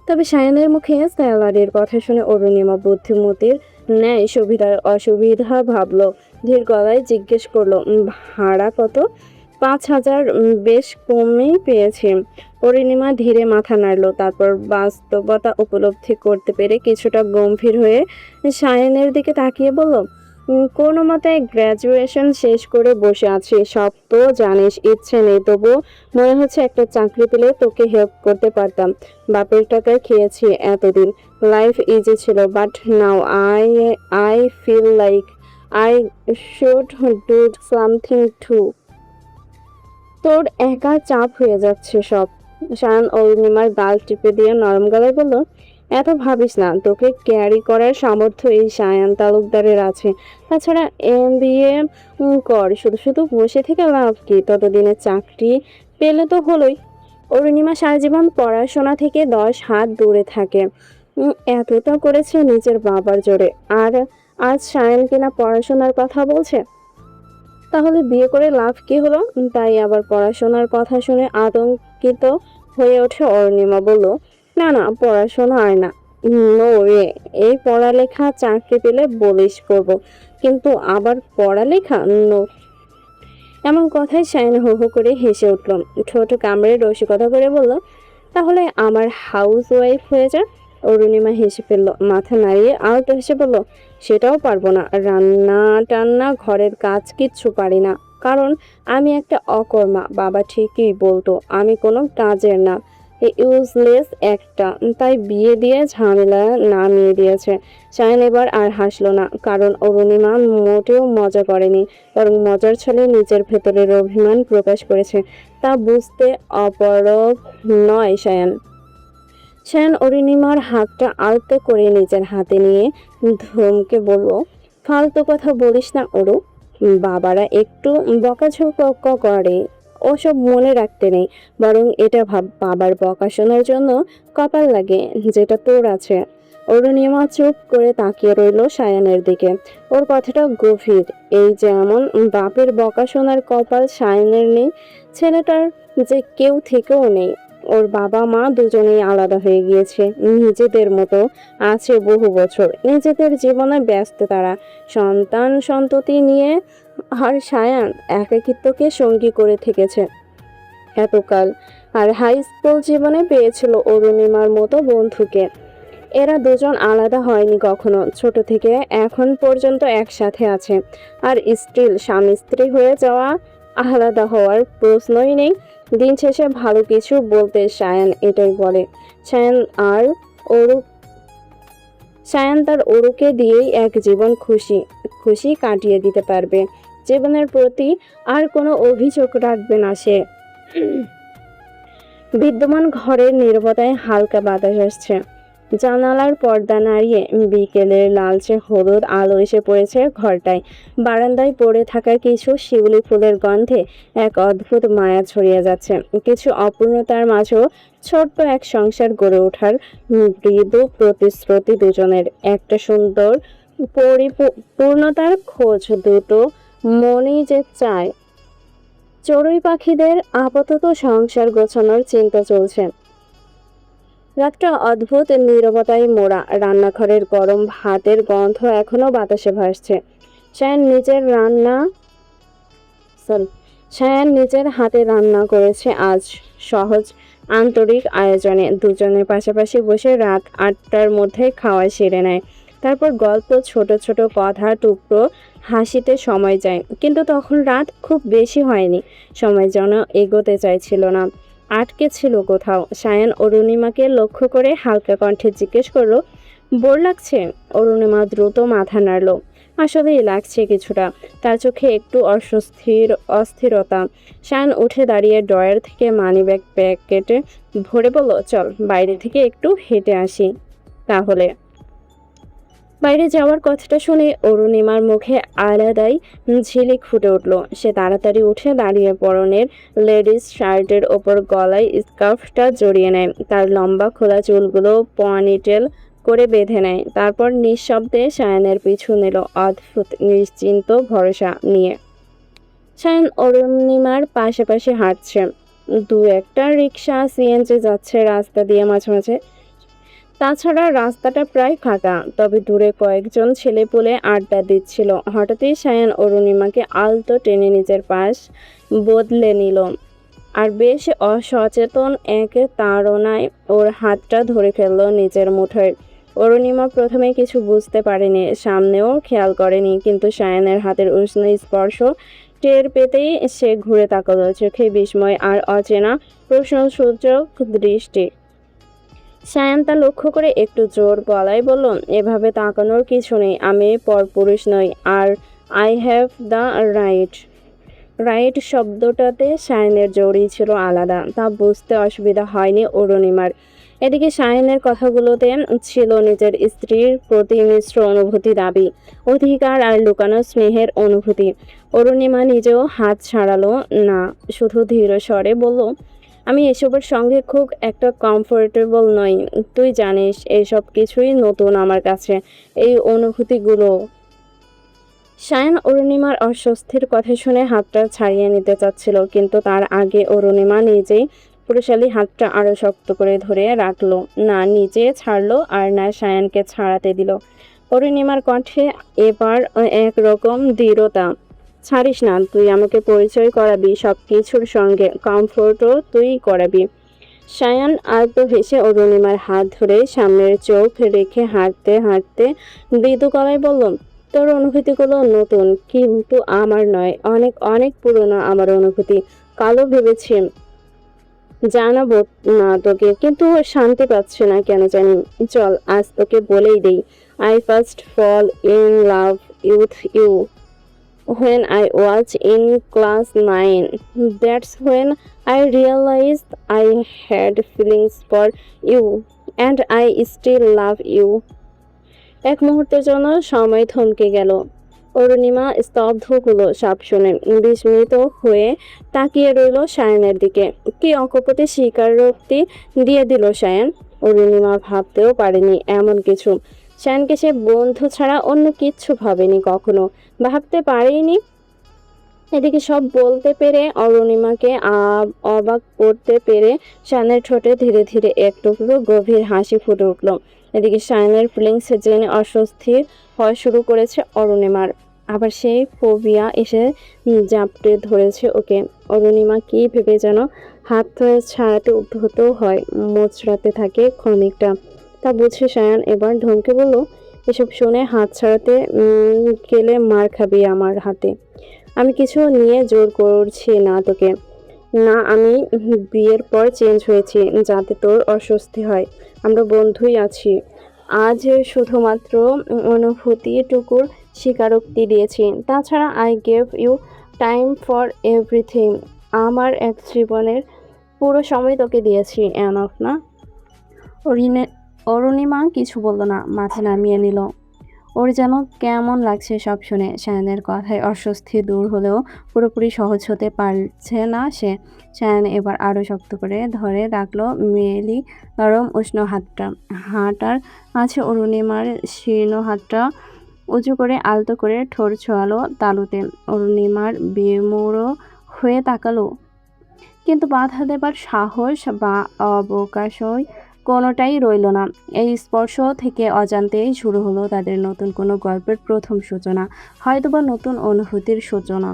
তবে সায়নের মুখে স্যালারির কথা শুনে অরুণিমা বুদ্ধিমতীর ন্যায় অসুবিধা ভাবল। ধীর গলায় জিজ্ঞেস করলো, ভাড়া কত?" 5,000। বেশ কমই পেয়েছি। অরুণিমা ধীরে মাথা নাড়ল, তারপর বাস্তবতা উপলব্ধি করতে পেরে কিছুটা গম্ভীর হয়ে সায়নের দিকে তাকিয়ে বলল, কোনো মতে গ্র্যাজুয়েশন শেষ করে বসে আছি, সব তো জানিস, ইচ্ছে নেই, তবুও মনে হচ্ছে একটা চাকরি পেলে তোকে হেল্প করতে পারতাম। বাপের টাকায় খেয়েছি এতদিন, লাইফ ইজি ছিল, but now I I feel like I should do something to. তোর একা চাপ হয়ে যাচ্ছে সব। সায়ন অরুণিমার গাল টিপে দিয়ে নরম গলায় বলল, এত ভাবিস না, তোকে ক্যারি করার সামর্থ্য এই সায়ান তালুকদারের আছে। তাছাড়া MBA কর, শুধু শুধু বসে থেকে লাভ কি, ততদিনে চাকরি পেলে তো হলোই। অরুণিমা সারা জীবন পড়াশোনা থেকে 10 হাত দূরে থাকে। এতটা করেছে নিজের বাবার জোরে, আর আজ সায়ন কিনা পড়াশোনার কথা বলছে। তাহলে বিয়ে করে লাভ কি হলো? তাই আবার পড়াশোনার কথা শুনে আতঙ্কিত হয়ে ওঠে অরুণিমা। বলল, না না, পড়াশোনা আর না, নো ওয়ে। এই পড়ালেখা চাকরি পেলে বলিস করব, কিন্তু আবার পড়ালেখা নো। এমন কথায় শাইন হো হো করে হেসে উঠল, ঠোঁট কামড়ে রসিকতা করে বলল, তাহলে আমার হাউস ওয়াইফ হয়ে যা। অরুণিমা হেসে ফেলল, মাথা নাড়িয়ে আলতো হেসে বলল, সেটাও পারবো না, রান্না টান্না ঘরের কাজ কিচ্ছু পারি না, কারণ আমি একটা অকর্মা। বাবা ঠিকই বলতো আমি কোনো কাজের না, ইউজলেস একটা, তাই বিয়ে দিয়ে ঝামেলা নামিয়ে দিয়েছে। শায়ন এবার আর হাসলো না, কারণ অরুণিমা মোটেও মজা করেনি, বরং মজার ছলে নিজের ভেতরের অভিমান প্রকাশ করেছে। তা বুঝতে অপারগ নয় সায়ান। সায়ান অরুণিমার হাতটা আলতো করে নিজের হাতে নিয়ে ধমকে বলল, ফালতু কথা বলিস না অরু, বাবারা একটু বকাঝকা করে, ওসব মনে রাখতে নেই, বরং এটা ভাব, বাবার বকা শোনার জন্য কপাল লাগে যেটা তোর আছে। অরুণিমা চুপ করে তাকিয়ে রইল সায়ানের দিকে। ওর কথাটা গভীর। এই যেমন বাপের বকা শোনার কপাল সায়ানের নেই, ছেলেটার যে কেউ থেকেও নেই। ওর বাবা মা দুজনেই আলাদা হয়ে গিয়েছে, নিজেদের মতো আছে বহু বছর, নিজেদের জীবনে ব্যস্ত তারা, সন্তান সন্ততি নিয়ে। আর সায়ান একাকিত্বকে সঙ্গী করে থেকেছে এতকাল, আর হাই স্কুল জীবনে পেয়েছিল অরুণিমার মতো বন্ধুকে। এরা দুজন আলাদা হয়নি কখনো, ছোট থেকে এখন পর্যন্ত একসাথে আছে। আর স্টিল স্বামী স্ত্রী হয়ে যাওয়া, আলাদা হওয়ার প্রশ্নই নেই। দিন শেষে ভালো কিছু বলতে সায়ান এটাই বলে। সায়ান আর অরু সায়ান তার অরুকে দিয়েই এক জীবন খুশি খুশি কাটিয়ে দিতে পারবে। জীবনের প্রতি আর কোনো অভিযোগ রাখবে না সে। বিদ্যমান ঘরের নীরবতায় হালকা বাতাস আসছে। জানালার পর্দা নাড়িয়ে বিকেলের লালচে হলুদ আলো এসে পড়েছে ঘরটায়। বারান্দায় পড়ে থাকা কিছু শিউলি ফুলের গন্ধে এক অদ্ভুত মায়া ছড়িয়ে যাচ্ছে। কিছু অপূর্ণতার মাঝেও ছোট্ট এক সংসার গড়ে ওঠার মৃদু প্রতিশ্রুতি দুজনের। একটা সুন্দর পূর্ণতার খোঁজ দুটো মনই যে চায়। চড়ুই পাখিদের আপাতত সংসার গোছানোর চিন্তা চলছে। রাতটা অদ্ভুত নীরবতায় মোড়া। রান্নাঘরের গরম ভাতের গন্ধ এখনো বাতাসে ভাসছে। শায়ান নিজের রান্না সরি শায়ান নিজের হাতে রান্না করেছে আজ, সহজ আন্তরিক আয়োজনে। দুজনে পাশাপাশি বসে রাত 8টার মধ্যে খাওয়া সেরে নেয়। তারপর গল্প, ছোট ছোট কথা টুকরো, হাসিতে সময় যায়। কিন্তু তখন রাত খুব বেশি হয়নি, সময় যেন এগোতে চাইছিল না, আটকে ছিল কোথাও। শায়ান অরুণিমাকে লক্ষ্য করে হালকা কণ্ঠে জিজ্ঞেস করলো, বোর লাগছে? অরুণিমা দ্রুত মাথা নাড়ল। আসলেই লাগছে কিছুটা। তার চোখে একটু অস্থিরতা। শায়ান উঠে দাঁড়িয়ে ড্রয়ার থেকে মানিব্যাগ প্যাকেটে ভরে বলল, চল বাইরে থেকে একটু হেঁটে আসি তাহলে। বাইরে যাওয়ার কথাটা শুনে অরুণিমার মুখে আলাদাই ঝিলিক ফুটে উঠল। সে তাড়াতাড়ি উঠে দাঁড়িয়ে পরনের লেডিস শার্টের ওপর গলায় স্কার্ফটা জড়িয়ে নেয়। তার লম্বা খোলা চুলগুলো পনিটেল করে বেঁধে নেয়। তারপর নিঃশব্দে শায়ানের পিছু নিল, অদ্ভুত নিশ্চিন্ত ভরসা নিয়ে। শায়ান অরুণিমার পাশে হাঁটছে। দু একটা রিক্সা, সিএনজি যাচ্ছে রাস্তা দিয়ে মাঝে মাঝে। তাছাড়া রাস্তাটা প্রায় ফাঁকা, তবে দূরে কয়েকজন ছেলেপুলে আড্ডা দিচ্ছিল। হঠাৎই শায়ান অরুণিমাকে আলতো টেনে নিজের পাশ বদলে নিল, আর বেশ অসচেতন এক তাড়নায় ওর হাতটা ধরে ফেলল নিজের মুঠোয়। অরুণিমা প্রথমে কিছু বুঝতে পারেনি, সামনেও খেয়াল করেনি, কিন্তু শায়ানের হাতের উষ্ণ স্পর্শ টের পেতেই সে ঘুরে তাকালো, চোখে বিস্ময় আর অচেনা প্রশ্নসূচক দৃষ্টি। শায়ান তা লক্ষ্য করে একটু জোর গলায় বলল, এভাবে তাকানোর কিছু নেই, আমি পরপুরুষ নই, আর I have the right. Right শব্দটাতে শায়ানের জড়ি ছিল আলাদা, তা বুঝতে অসুবিধা হয়নি অরুণিমার। এদিকে শায়ানের কথাগুলোতে ছিল নিজের স্ত্রীর প্রতি মিশ্র অনুভূতি, দাবি, অধিকার আর লুকানো স্নেহের অনুভূতি। অরুণিমা নিজেও হাত ছাড়ালো না, শুধু ধীর স্বরে বলল, আমি এসবের সঙ্গে খুব একটা কমফোর্টেবল নই। তুই জানিস এসব কিছুই নতুন আমার কাছে, এই অনুভূতিগুলো। শায়ান অরুণিমার অস্বস্তির কথা শুনে হাতটা ছাড়িয়ে নিতে চাচ্ছিল, কিন্তু তার আগে অরুণিমা নিজেই পুরুষালী হাতটা আরো শক্ত করে ধরে রাখলো। না নিজে ছাড়লো আর না শায়ানকে ছাড়াতে দিল। অরুণিমার কণ্ঠে এবার একরকম দৃঢ়তা। ছাড়িস না, তুই আমাকে পরিচয় করাবি সব কিছুর সঙ্গে, কমফোর্টও তুই করাবি। শায়ান আলতো হেসে অরুণিমার হাত ধরে সামনের চোখ রেখে হাঁটতে হাঁটতে মৃদু গলায় বলল, তোর অনুভূতিগুলো নতুন, কিন্তু আমার নয়, অনেক অনেক পুরনো আমার অনুভূতি। কালো ভেবেছি জানাবো না তোকে, কিন্তু শান্তি পাচ্ছে না কেন জানি। চল আজ তোকে বলেই দেই, I first fall in love with you when I was in class 9. That's when I realized I had feelings for you and I still love you. এক মুহূর্তের জন্য সময় থমকে গেল। অরুণিমা স্তব্ধ হলো সব শুনে, বিস্মিত হয়ে তাকিয়ে রইল শায়ানের দিকে। কি অকপটে স্বীকারোক্তি দিয়ে দিল শায়ান। অরুণিমা ভাবতেও পারেনি এমন কিছু। শায়ানকে সে বন্ধু ছাড়া অন্য কিচ্ছু ভাবেনি কখনো, ভাবতে পারেনি। এদিকে সব বলতে পেরে, অরুণিমাকে অবাক করতে পেরে শায়ানের ঠোঁটে ধীরে ধীরে এক টুকরো গভীর হাসি ফুটে উঠল। এদিকে শায়ানের ফিলিংস জেনে অস্বস্তি হওয়া শুরু করেছে অরুণিমার। আবার সেই ফোবিয়া এসে জাপটে ধরেছে ওকে। অরুণিমা কি ভেবে যেন হাত ছাড়াতে উদ্ধত হয়, মোচড়াতে থাকে ক্ষণিকটা। তা বুঝে শায়ান এবার ধমকে বলল, এসব শুনে হাত ছাড়াতে গেলে মার খাবি আমার হাতে। আমি কিছু নিয়ে জোর করছি না তোকে। না, আমি বিয়ের পর চেঞ্জ হয়েছি যাতে তোর অস্বস্তি হয়। আমরা বন্ধুই আছি। আজ শুধুমাত্র অনুভূতিটুকুর স্বীকারোক্তি দিয়েছি। তাছাড়া I gave you time for everything. আমার এক জীবনের পুরো সময় তোকে দিয়েছি, এনফ না? অরুণিমা কিছু বলল না, মাথা নামিয়ে নিল। ওর যেন কেমন লাগছে সব শুনে। সায়ানের কথায় অস্বস্তি দূর হলেও পুরোপুরি সহজ হতে পারছে না সে। সায়ান এবার আরো শক্ত করে ধরে রাখলো মেয়েলি নরম উষ্ণ হাতটা। হাঁটার মাঝে অরুণিমার শীর্ণ হাতটা উঁচু করে আলতো করে ঠোঁট ছোঁয়ালো তালুতে। অরুণিমার বিমূঢ় হয়ে তাকালো, কিন্তু বাধা দেবার সাহস বা অবকাশই কোনোটাই রইল না। এই স্পর্শ থেকে অজান্তেই শুরু হলো তাদের নতুন কোনো গল্পের প্রথম সূচনা, হয়তোবা নতুন অনুভূতির সূচনা।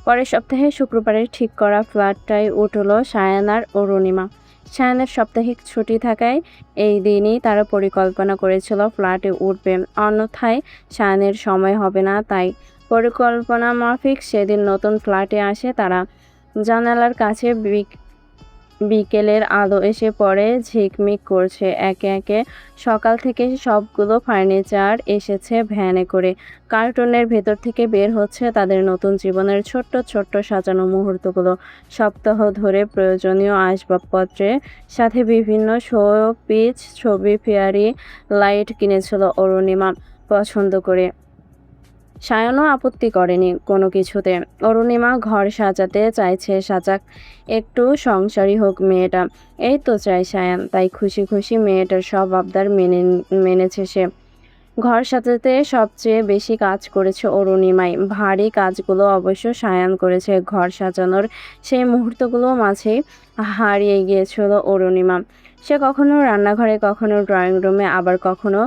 পরের সপ্তাহে শুক্রবারে ঠিক করা ফ্ল্যাটটায় উঠল সায়ান আর অরুণিমা। সায়ানের সাপ্তাহিক ছুটি থাকায় এই দিনই তারা পরিকল্পনা করেছিল ফ্ল্যাটে উঠবে, অন্যথায় সায়ানের সময় হবে না। তাই পরিকল্পনা মাফিক সেদিন নতুন ফ্ল্যাটে আসে তারা। জানালার কাছে বিকেলের আলো এসে পড়ে, ঝিকমিক করছে। একে একে সকাল থেকে সবগুলো ফার্নিচার এসেছে ভ্যানে করে। কার্টুনের ভেতর থেকে বের হচ্ছে তাদের নতুন জীবনের ছোট্ট ছোট্ট সাজানো মুহূর্তগুলো। সপ্তাহ ধরে প্রয়োজনীয় আসবাবপত্রের সাথে বিভিন্ন শোপিস, ছবি, ফেয়ারি লাইট কিনেছিল অরুণিমা পছন্দ করে। সায়নও আপত্তি করেনি কোনো কিছুতে। অরুণিমা ঘর সাজাতে চাইছে, সাজাক, একটু সংসারী হোক মেয়েটা, এই তো চাই সায়ান। তাই খুশি খুশি মেয়েটার সব আবদার মেনেছে সে। ঘর সাজাতে সবচেয়ে বেশি কাজ করেছে অরুণিমাই। ভারী কাজগুলো অবশ্য সায়ান করেছে। ঘর সাজানোর সেই মুহূর্তগুলো মাঝেই হারিয়ে গিয়েছিল অরুণিমা। সে কখনো রান্নাঘরে, কখনো ড্রয়িং রুমে, আবার কখনো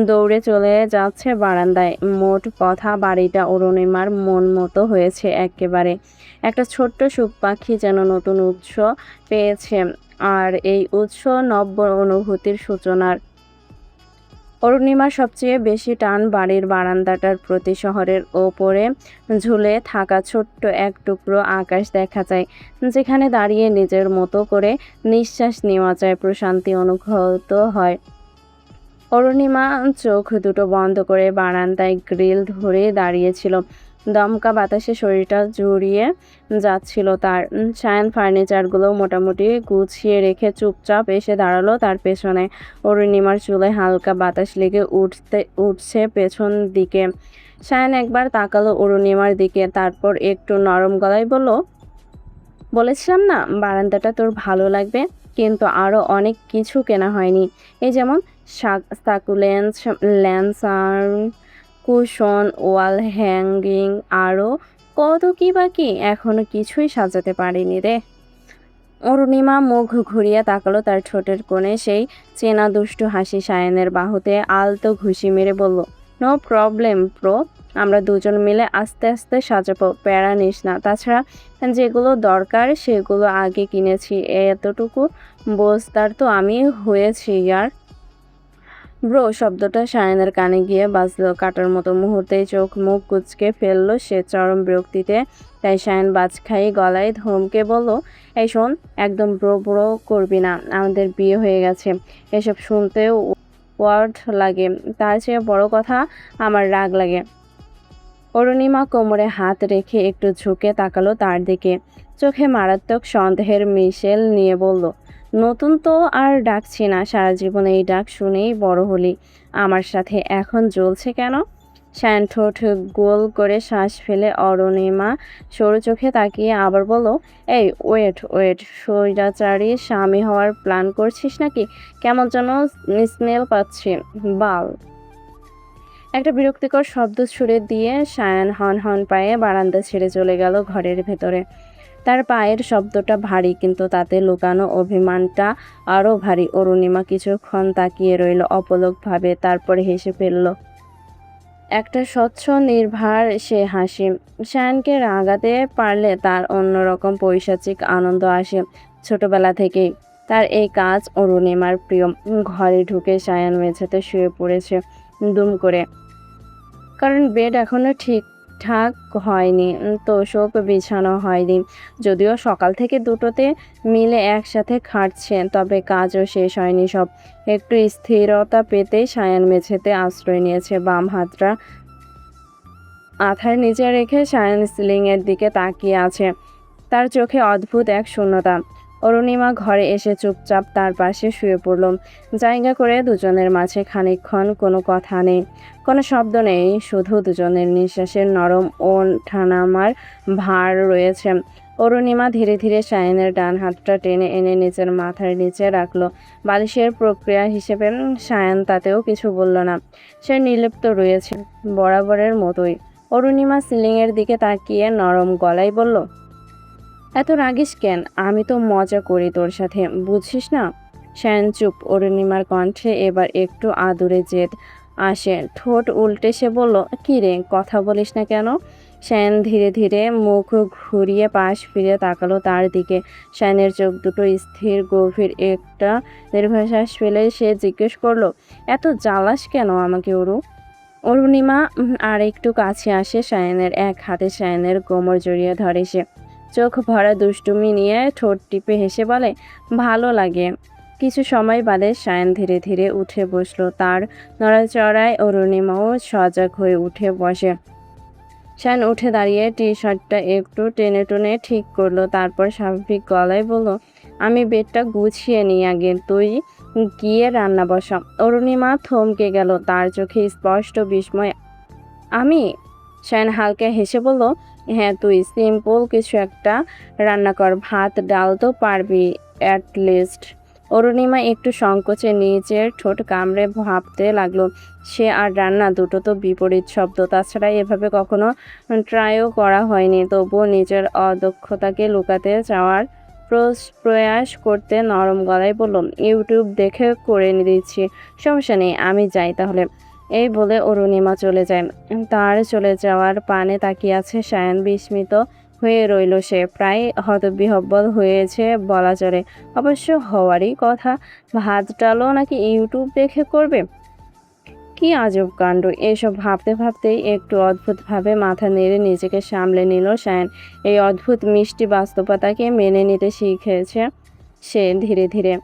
দৌড়ে চলে যাচ্ছে বারান্দায়। মোট কথা বাড়িটা অরুণিমার মন মতো হয়েছে একেবারে। একটা ছোট্ট সুখ পাখি যেন নতুন উৎস পেয়েছে, আর এই উৎস নব্য অনুভূতির সূচনার। অরুণিমার সবচেয়ে বেশি টান বাড়ির বারান্দাটার প্রতি। শহরের ওপরে ঝুলে থাকা ছোট্ট এক টুকরো আকাশ দেখা যায়, যেখানে দাঁড়িয়ে নিজের মতো করে নিঃশ্বাস নেওয়া যায়, প্রশান্তি অনুভূত হয়। অরুণিমা চোখ দুটো বন্ধ করে বারান্দায় গ্রিল ধরে দাঁড়িয়েছিল। দমকা বাতাসে শরীরটা জুড়িয়ে যাচ্ছিল তার। সায়ান ফার্নিচারগুলো মোটামুটি গুছিয়ে রেখে চুপচাপ এসে দাঁড়ালো তার পেছনে। অরুণিমার চুলে হালকা বাতাস লেগে উঠছে পেছন দিকে। সায়ান একবার তাকালো অরুণিমার দিকে, তারপর একটু নরম গলায় বলল, বলেছিলাম না বারান্দাটা তোর ভালো লাগবে, কিন্তু আরও অনেক কিছু কেনা হয়নি। এই যেমন সাকুলেন্স, ল্যান্সার্ন, কুশন, ওয়াল হ্যাঙ্গিং, আরও কত কি বাকি, এখনো কিছুই সাজাতে পারিনি রে। অরুণিমা মুখ ঘুরিয়ে তাকালো, তার ঠোঁটের কোণে সেই চেনা দুষ্টু হাসি। সায়ানের বাহুতে আলতো ঘুষি মেরে বলল, নো প্রবলেম প্রো, আমরা দুজন মিলে আস্তে আস্তে সাজাবো, প্যারা নিস না। তাছাড়া যেগুলো দরকার সেগুলো আগে কিনেছি, এতটুকু বোঝদার তো আমি হয়েছি ইয়ার। ব্রো শব্দটা সায়ানের কানে গিয়ে বাজলো কাটার মতো। মুহূর্তেই চোখ মুখ কুঁচকে ফেললো সে চরম বিরক্তিতে। তাই সায়ান বাজখাই গলায় ধমকে বলল, এই শোন, একদম ব্রো ব্রো করবি না, আমাদের বিয়ে হয়ে গেছে। এসব শুনতেও ওয়ার্ড লাগে, তার চেয়ে বড় কথা আমার রাগ লাগে। অরুণিমা কোমরে হাত রেখে একটু ঝুঁকে তাকালো তার দিকে, চোখে মারাত্মক সন্দেহের মিশেল নিয়ে বলল, নতুন তো আর ডাকছি না, সারা জীবন এই ডাক শুনেই বড় হলি, আমার সাথে এখন জ্বলছে কেন? সায়ান ঠোঁট গোল করে শ্বাস ফেলে অরুণিমা সরু চোখে তাকিয়ে আবার বলল, এই ওয়েট ওয়েট, স্বৈরাচারী স্বামী হওয়ার প্ল্যান করছিস নাকি? কেমন যেন স্মেল পাচ্ছি, বাল। একটা বিরক্তিকর শব্দ ছুড়ে দিয়ে সায়ান হন হন পায়ে বারান্দা ছেড়ে চলে গেল ঘরের ভেতরে। তার পায়ের শব্দটা ভারী, কিন্তু তাতে লুকানো অভিমানটা আরও ভারী। অরুণিমা কিছুক্ষণ তাকিয়ে রইল অপলকভাবে, তারপরে হেসে ফেলল, একটা স্বচ্ছ নির্ভার সে হাসি। সায়ানকে রাগাতে পারলে তার অন্যরকম পৈশাচিক আনন্দ আসে। ছোটবেলা থেকেই তার এই কাজ অরুণিমার প্রিয়। ঘরে ঢুকে সায়ান মেঝেতে শুয়ে পড়েছে দুম করে, কারণ বেড এখনো ঠিকঠাক হয়নি, তোশক বিছানো হয়নি। যদিও সকাল থেকে দুটোতে মিলে একসাথে খাটছে, তবে কাজও শেষ হয়নি সব। একটু স্থিরতা পেতেই সায়ান মেঝেতে আশ্রয় নিয়েছে। বাম হাতটা মাথার নিচে রেখে সায়ান সিলিংয়ের দিকে তাকিয়ে আছে। তার চোখে অদ্ভুত এক শূন্যতা। অরুণিমা ঘরে এসে চুপচাপ তার পাশে শুয়ে পড়ল। জায়গা করে দুজনের মাঝে খানিকক্ষণ কোনো কথা নেই, কোনো শব্দ নেই, শুধু দুজনের নিঃশ্বাসের নরম ওঠানামার ভার রয়েছে। অরুণিমা ধীরে ধীরে সায়নের ডান হাতটা টেনে এনে নিজের মাথার নিচে রাখলো বালিশের প্রক্রিয়া হিসেবে। সায়ন তাতেও কিছু বলল না, সে নির্লিপ্ত রয়েছে বরাবরের মতোই। অরুণিমা সিলিংয়ের দিকে তাকিয়ে নরম গলায় বলল, এত রাগিস কেন? আমি তো মজা করি তোর সাথে, বুঝিস না? সায়ন চুপ। অরুণিমার কণ্ঠে এবার একটু আদুরে জেদ আসে। ঠোঁট উল্টে সে বলল, কি রে, কথা বলিস না কেন? সায়ন ধীরে ধীরে মুখ ঘুরিয়ে পাশ ফিরে তাকালো তার দিকে। সায়নের চোখ দুটো স্থির, গভীর একটা দীর্ঘশ্বাস ফেলে সে জিজ্ঞেস করলো, এত জ্বালাস কেন আমাকে অরু? অরুণিমা আর একটু কাছে আসে সায়নের, এক হাতে সায়নের কোমর জড়িয়ে ধরে সে। চোখ ভরা দুষ্টুমি নিয়ে ঠোঁট টিপে হেসে বলে, ভালো লাগে। কিছু সময় বাদে সায়ন ধীরে ধীরে উঠে বসলো। তার নড়াচড়ায় অরুণিমাও সজাগ হয়ে উঠে বসে। সায়ন উঠে দাঁড়িয়ে টি শার্টটা একটু টেনে টুনে ঠিক করলো, তারপর স্বাভাবিক গলায় বলল, আমি বেডটা গুছিয়ে নিই আগে, তুই গিয়ে রান্না বসা। অরুণিমা থমকে গেল, তার চোখে স্পষ্ট বিস্ময়। আমি? সায়ন হালকা হেসে বলল, হ্যাঁ তুই, সিম্পল কিছু একটা রান্না কর, ভাত ডাল তো পারবি অ্যাটলিস্ট। অরুণিমা একটু সংকোচে নিজের ঠোঁট কামড়ে ভাবতে লাগলো, সে আর রান্না দুটো তো বিপরীত শব্দ। তাছাড়া এভাবে কখনো ট্রাইও করা হয়নি। তবুও নিজের অদক্ষতাকে লুকাতে চাওয়ার প্রয়াস করতে নরম গলায় বলল, ইউটিউব দেখে করে দিচ্ছি, সমস্যা নেই, আমি যাই তাহলে। এই বলে অরুণিমা চলে যায়। তার চলে যাওয়ার পানে তাকিয়ে আছে সায়ন। বিস্মিত হয়ে রইল সে, প্রায় হতবিহ্বল হয়েছে বলা চলে। অবশ্য হওয়ারই কথা, ভাত ডালও নাকি ইউটিউব দেখে করবে। কি আজব কাণ্ড! এসব ভাবতে ভাবতেই একটু অদ্ভুতভাবে মাথা নেড়ে নিজেকে সামলে নিল সায়ন। এই অদ্ভুত মিষ্টি বাস্তবতাকে মেনে নিতে শিখেছে সে ধীরে ধীরে।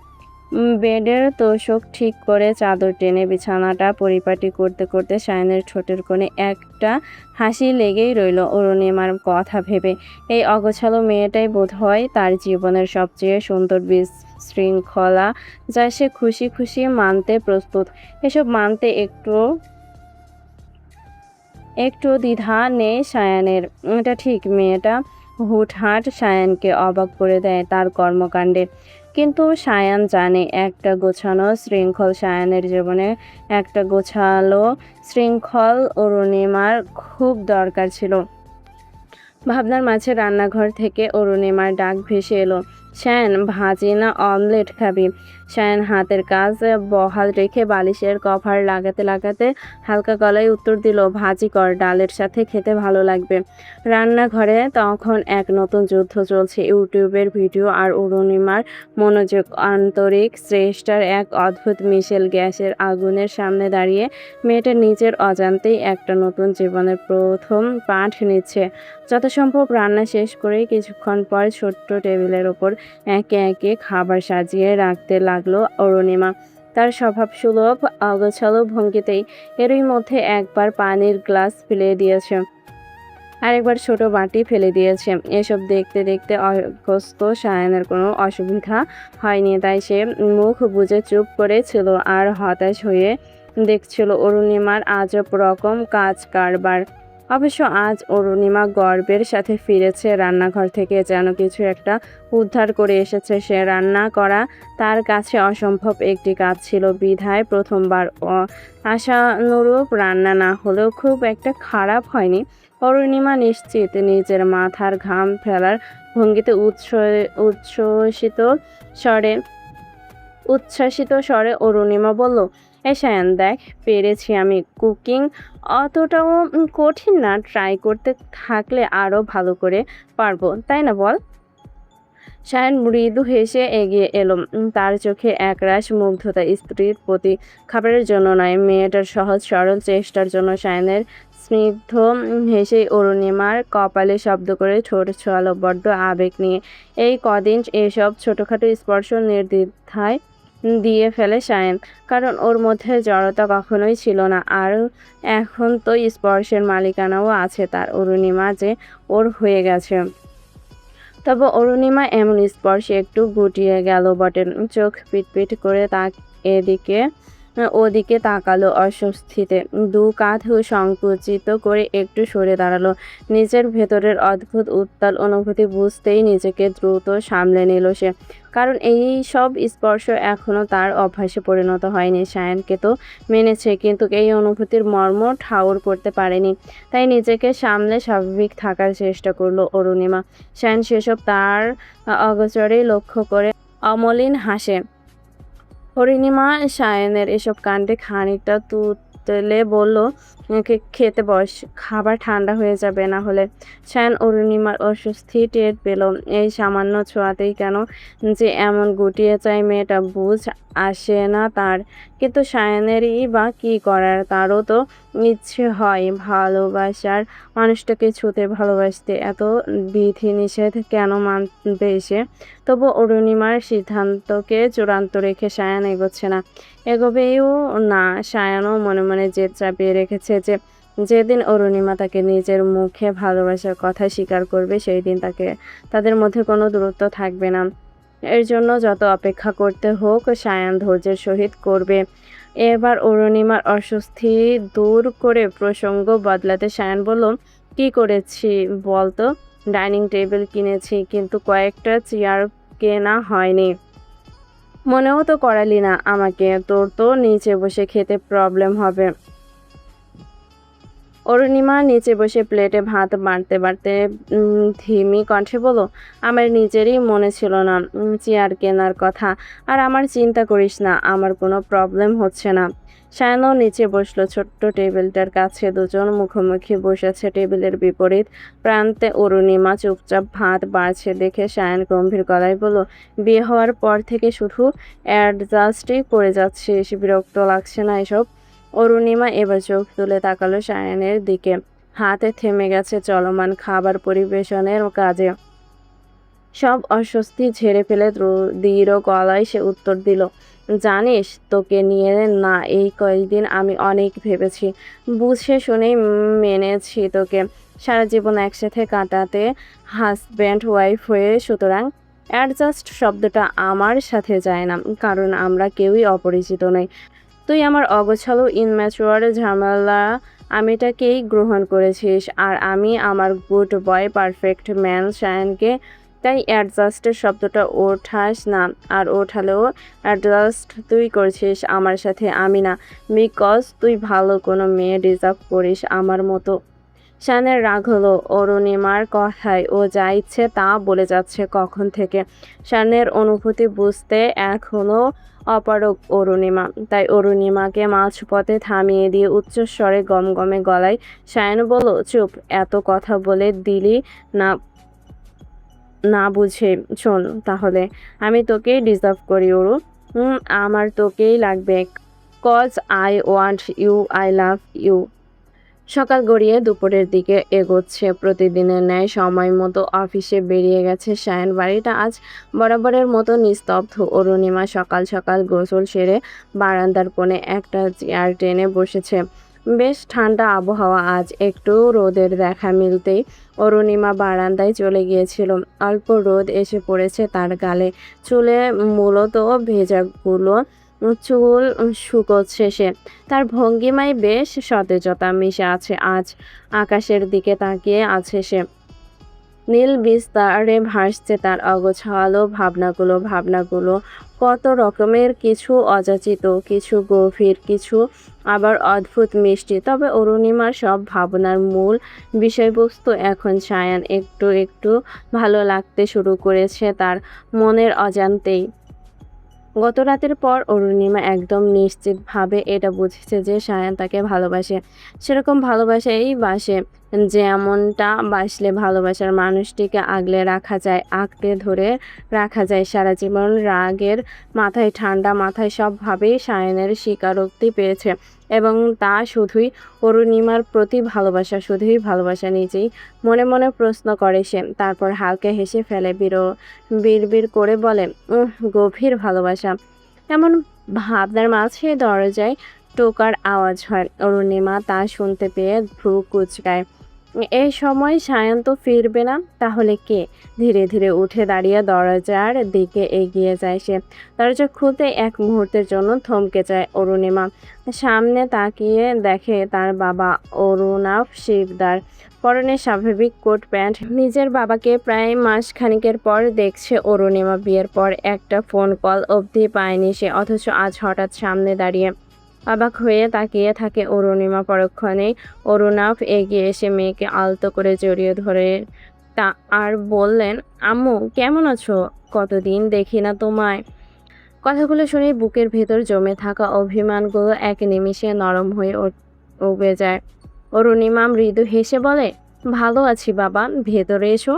বেডের তোশক ঠিক করে চাদর টেনে বিছানাটা পরিপাটি করতে করতে সায়নের ঠোঁটের কোণে একটা হাসি লেগেই রইল অরুণিমার কথা ভেবে। এই অগোছালো মেয়েটাই বোধহয় তার জীবনের সবচেয়ে সুন্দর বিশৃঙ্খলা, যা সে খুশি খুশি মানতে প্রস্তুত। এসব মানতে একটু দ্বিধা নেই সায়ানের। এটা ঠিক, মেয়েটা হুটহাট সায়ানকে অবাক করে দেয় তার কর্মকাণ্ডে। কিন্তু সায়ান জানে, একটা গোছানো শৃঙ্খল সায়ানের জীবনে একটা গোছালো শৃঙ্খল অরুণিমার খুব দরকার ছিল। ভাবনার মাঝে রান্নাঘর থেকে অরুণিমার ডাক ভেসে এলো, সায়ন, ভাজি না অমলেট খাবি? সায়ন হাতের কাজ বহাল রেখে বালিশের কভার লাগাতে লাগাতে হালকা গলায় উত্তর দিল, ভাজি কর, ডালের সাথে খেতে ভালো লাগবে। রান্নাঘরে তখন এক নতুন যুদ্ধ চলছে, ইউটিউবের ভিডিও আর অরুণিমার মনোযোগ। আন্তরিক চেষ্টার এক অদ্ভুত মিশেল। গ্যাসের আগুনের সামনে দাঁড়িয়ে মেয়েটা নিজের অজান্তেই একটা নতুন জীবনের প্রথম পাঠ নিচ্ছে। যথাসম্ভব রান্না শেষ করেই কিছুক্ষণ পর ছোট্ট টেবিলের ওপর একে একে খাবার সাজিয়ে রাখতে লাগলো অরুণিমা, তার স্বভাবসুলভ অগোছালো ভঙ্গিতেই। এরই মধ্যে একবার পানির গ্লাস ফেলে দিয়েছে, আরেকবার ছোট বাটি ফেলে দিয়েছে। এসব দেখতে দেখতে অগস্ত সায়নের কোনো অসুবিধা হয়নি, তাই সে মুখ বুজে চুপ করে ছিল আর হতাশ হয়ে দেখছিল অরুণিমার আজব রকম কাজ কারবার। অবশ্য আজ অরুণিমা গর্বের সাথে ফিরেছে রান্নাঘর থেকে, যেন কিছু একটা উদ্ধার করে এসেছে সে। রান্না করা তার কাছে অসম্ভব একটি কাজ ছিল বিধায় প্রথমবার আশানুরূপ রান্না না হলেও খুব একটা খারাপ হয়নি। অরুণিমা নিশ্চিত। নিজের মাথার ঘাম ফেলার ভঙ্গিতে স্বরে উচ্ছ্বাসিত স্বরে অরুণিমা বলল, এই সায়ন দেখ, পেরেছি আমি। কুকিং অতটাও কঠিন না, ট্রাই করতে থাকলে আরও ভালো করে পারবো, তাই না বল? সায়ন মৃদু হেসে এগিয়ে এলো, তার চোখে একরাশ মুগ্ধতা। স্ত্রীর প্রতি, খাবারের জন্য নয়, মেয়েটার সহজ সরল চেষ্টার জন্য। সায়নের স্নিগ্ধ হেসেই অরুণিমার কপালে শব্দ করে ঠোঁট ছোঁয়ালো, বড্ড আবেগ নিয়ে। এই কদিন এসব ছোটোখাটো স্পর্শ নির্দ্বিধায় দিয়ে ফেলে সায়ন, কারণ ওর মধ্যে জড়তা কখনোই ছিল না। আর এখন তো স্পর্শের মালিকানাও আছে তার। অরুণিমা যে ওর হয়ে গেছে। তবে অরুণিমা এমন স্পর্শে একটু গুটিয়ে গেল বটে। চোখ পিটপিট করে এদিকে ওদিকে তাকালো অস্বস্তিতে। দু কাঁধ সংকুচিত করে একটু সরে দাঁড়ালো। নিজের ভেতরের অদ্ভুত উত্তাল অনুভূতি বুঝতেই নিজেকে দ্রুত সামলে নিল সে। কারণ এই সব স্পর্শ এখনো তার অভ্যাসে পরিণত হয়নি। সায়ানকে তো মেনেছে, কিন্তু এই অনুভূতির মর্ম ঠাউর করতে পারেনি। তাই নিজেকে সামলে স্বাভাবিক থাকার চেষ্টা করলো অরুণিমা। সায়ান সেসব তার অগোচরেই লক্ষ্য করে অমলিন হাসে। অরুণিমা সায়নের এসব কাণ্ডে খানিকটা তুতলে বলল, খেতে বস, খাবার ঠান্ডা হয়ে যাবে না হলে। সায়ন অরুণিমার অস্বস্তি টের পেল। এই সামান্য ছোঁয়াতেই কেন যে এমন গুটিয়ে চায় মেয়েটা, বুঝ আসে না তার। কিন্তু সায়নেরই বা কী করার, তারও তো ইচ্ছে হয় ভালোবাসার মানুষটাকে ছুঁতে, ভালোবাসতে। এত বিধিনিষেধ কেন মানবে সে? তবু অরুণিমার সিদ্ধান্তকে চূড়ান্ত রেখে সায়ান এগোচ্ছে না, এগোবেও না। সায়ানও মনে মনে জেদ চাপিয়ে রেখেছে যে যেদিন অরুণিমা তাকে নিজের মুখে ভালোবাসার কথা স্বীকার করবে, সেই দিন তাদের মধ্যে কোনো দূরত্ব থাকবে না। এর জন্য যত অপেক্ষা করতে হোক সায়ান ধৈর্যের সহিত করবে। এবার অরুণিমার অস্বস্তি দূর করে প্রসঙ্গ বদলাতে সায়ান বলল, কি করেছি বলতো? ডাইনিং টেবিল কিনেছি, কিন্তু কয়েকটা চেয়ার কেনা হয়নি। মনেও তো করালি না আমাকে, তোর তো নিচে বসে খেতে প্রবলেম হবে। অরুণিমা নিচে বসে প্লেটে ভাত বাড়তে বাড়তে ধিমি কণ্ঠে বলল, আমার নিজেরই মনে ছিল না চেয়ার কেনার কথা। আর আমার চিন্তা করিস না, আমার কোনো প্রবলেম হচ্ছে না। সায়নও নিচে বসলো। ছোট্ট টেবিলটার কাছে দুজন মুখোমুখি বসেছে। টেবিলের বিপরীত প্রান্তে অরুণিমা চুপচাপ ভাত বাড়ছে দেখে সায়ন গম্ভীর গলায় বলল, বিয়ে হওয়ার পর থেকে শুধু অ্যাডজাস্টই করে যাচ্ছিস, বিরক্ত লাগছে না এসব? অরুণিমা এবার চোখ তুলে তাকালো সায়ানের দিকে। হাতে থেমে গেছে চলমান খাবার পরিবেশনের কাজে। সব অস্বস্তি ঝেড়ে ফেলে দৃঢ় গলায় সে উত্তর দিল, জানিস, তোকে নিয়ে না এই কয়েকদিন আমি অনেক ভেবেছি। বুঝে শুনেই মেনেছি তোকে। সারা জীবন একসাথে কাটাতে, হাজব্যান্ড ওয়াইফ হয়ে। সুতরাং অ্যাডজাস্ট শব্দটা আমার সাথে যায় না, কারণ আমরা কেউই অপরিচিত নই। তুই আমার অগোছালো ইনম্যাচুয়ার ঝামেলা আমিটাকেই গ্রহণ করেছিস, আর আমি আমার গুড বয় পারফেক্ট ম্যান শায়ানকে। তাই অ্যাডজাস্টের শব্দটা ওঠাস না, আর ওঠালেও অ্যাডজাস্ট তুই করছিস আমার সাথে, আমি না। বিকজ তুই ভালো কোনো মেয়ে ডিজার্ভ করিস আমার মতো। শানের রাগ হলো অরুণিমার কথায়। ও যা ইচ্ছে তা বলে যাচ্ছে কখন থেকে। শানের অনুভূতি বুঝতে এখনো অপারগ অরুণিমা। তাই অরুণিমাকে মাঝপথে থামিয়ে দিয়ে উচ্চস্বরে গমগমে গলায় শায়ন বলল, চুপ, এত কথা বলে দিলি না না বুঝে। শোন তাহলে, আমি তোকেই ডিজার্ভ করি অরু। আমার তোকেই লাগবে, cause I want you, I love you. সকাল গড়িয়ে দুপুরের দিকে এগোচ্ছে। প্রতিদিনের ন্যায় সময় মতো অফিসে বেরিয়ে গেছে সায়ন। বাড়িটা আজ বরাবরের মতো নিস্তব্ধ। অরুণিমা সকাল সকাল গোসল সেরে বারান্দার কোণে একটা চেয়ার টেনে বসেছে। বেশ ঠান্ডা আবহাওয়া আজ। একটু রোদের দেখা মিলতেই অরুণিমা বারান্দায় চলে গিয়েছিল। অল্প রোদ এসে পড়েছে তার গালে, চুলে মূলত ভেজাগুলো। চুল শুকোচ্ছে সে। তার ভঙ্গিমায় বেশ সতেজতা মিশে আছে আজ। আকাশের দিকে তাকিয়ে আছে সে। নীল বিস্তারে ভাসছে তার অগোছালো ভাবনাগুলো কত রকমের, কিছু অযাচিত, কিছু গভীর, কিছু আবার অদ্ভুত মিষ্টি। তবে অরুণিমার সব ভাবনার মূল বিষয়বস্তু এখন সায়ান। একটু একটু ভালো লাগতে শুরু করেছে তার মনের অজান্তেই। গত রাতের পর অরুণিমা একদম নিশ্চিতভাবে এটা বুঝেছে যে সায়ান তাকে ভালোবাসে। সেরকম ভালোবাসাই বাসে, যেমনটা বাসলে ভালোবাসার মানুষটিকে আগলে রাখা যায়, আঁকড়ে ধরে রাখা যায় সারা জীবন। রাগের মাথায়, ঠান্ডা মাথায় সবভাবেই সায়ানের স্বীকারোক্তি পেয়েছে। এবং তা শুধুই অরুণিমার প্রতি ভালোবাসা, শুধুই ভালোবাসা। নিজেই মনে মনে প্রশ্ন করে সে। তারপর হালকা হেসে ফেলে, বিড়বিড় করে বলে, গভীর ভালোবাসা। এমন ভাবনার মাঝে দরজায় টোকার আওয়াজ হয়। অরুণিমা তা শুনতে পেয়ে ভ্রু কুঁচকায়। এই সময় সায়ন তো ফিরবে না, তাহলে কে? ধীরে ধীরে উঠে দাঁড়িয়ে দরজার দিকে এগিয়ে যায় সে। দরজা খুলতে এক মুহূর্তের জন্য থমকে যায় অরুণিমা। সামনে তাকিয়ে দেখে তার বাবা অরুণাভ শিকদার, পরনে স্বাভাবিক কোট প্যান্ট। নিজের বাবাকে প্রায় মাস খানিকের পর দেখছে অরুণিমা। বিয়ের পর একটা ফোন কল অবধি পায়নি সে, অথচ আজ হঠাৎ সামনে দাঁড়িয়ে অবাক হয়ে তাকিয়ে থাকে অরুণিমা। পরক্ষণেই অরুণাভ এগিয়ে এসে মেয়েকে আলতো করে জড়িয়ে ধরে তা আর বললেন, আম্মু কেমন আছো? কতদিন দেখি না তোমায়। কথাগুলো শুনে বুকের ভেতর জমে থাকা অভিমানগুলো এক নিমিষে নরম হয়ে উবে যায়। অরুণিমা মৃদু হেসে বলে, ভালো আছি বাবা, ভেতরে এসো।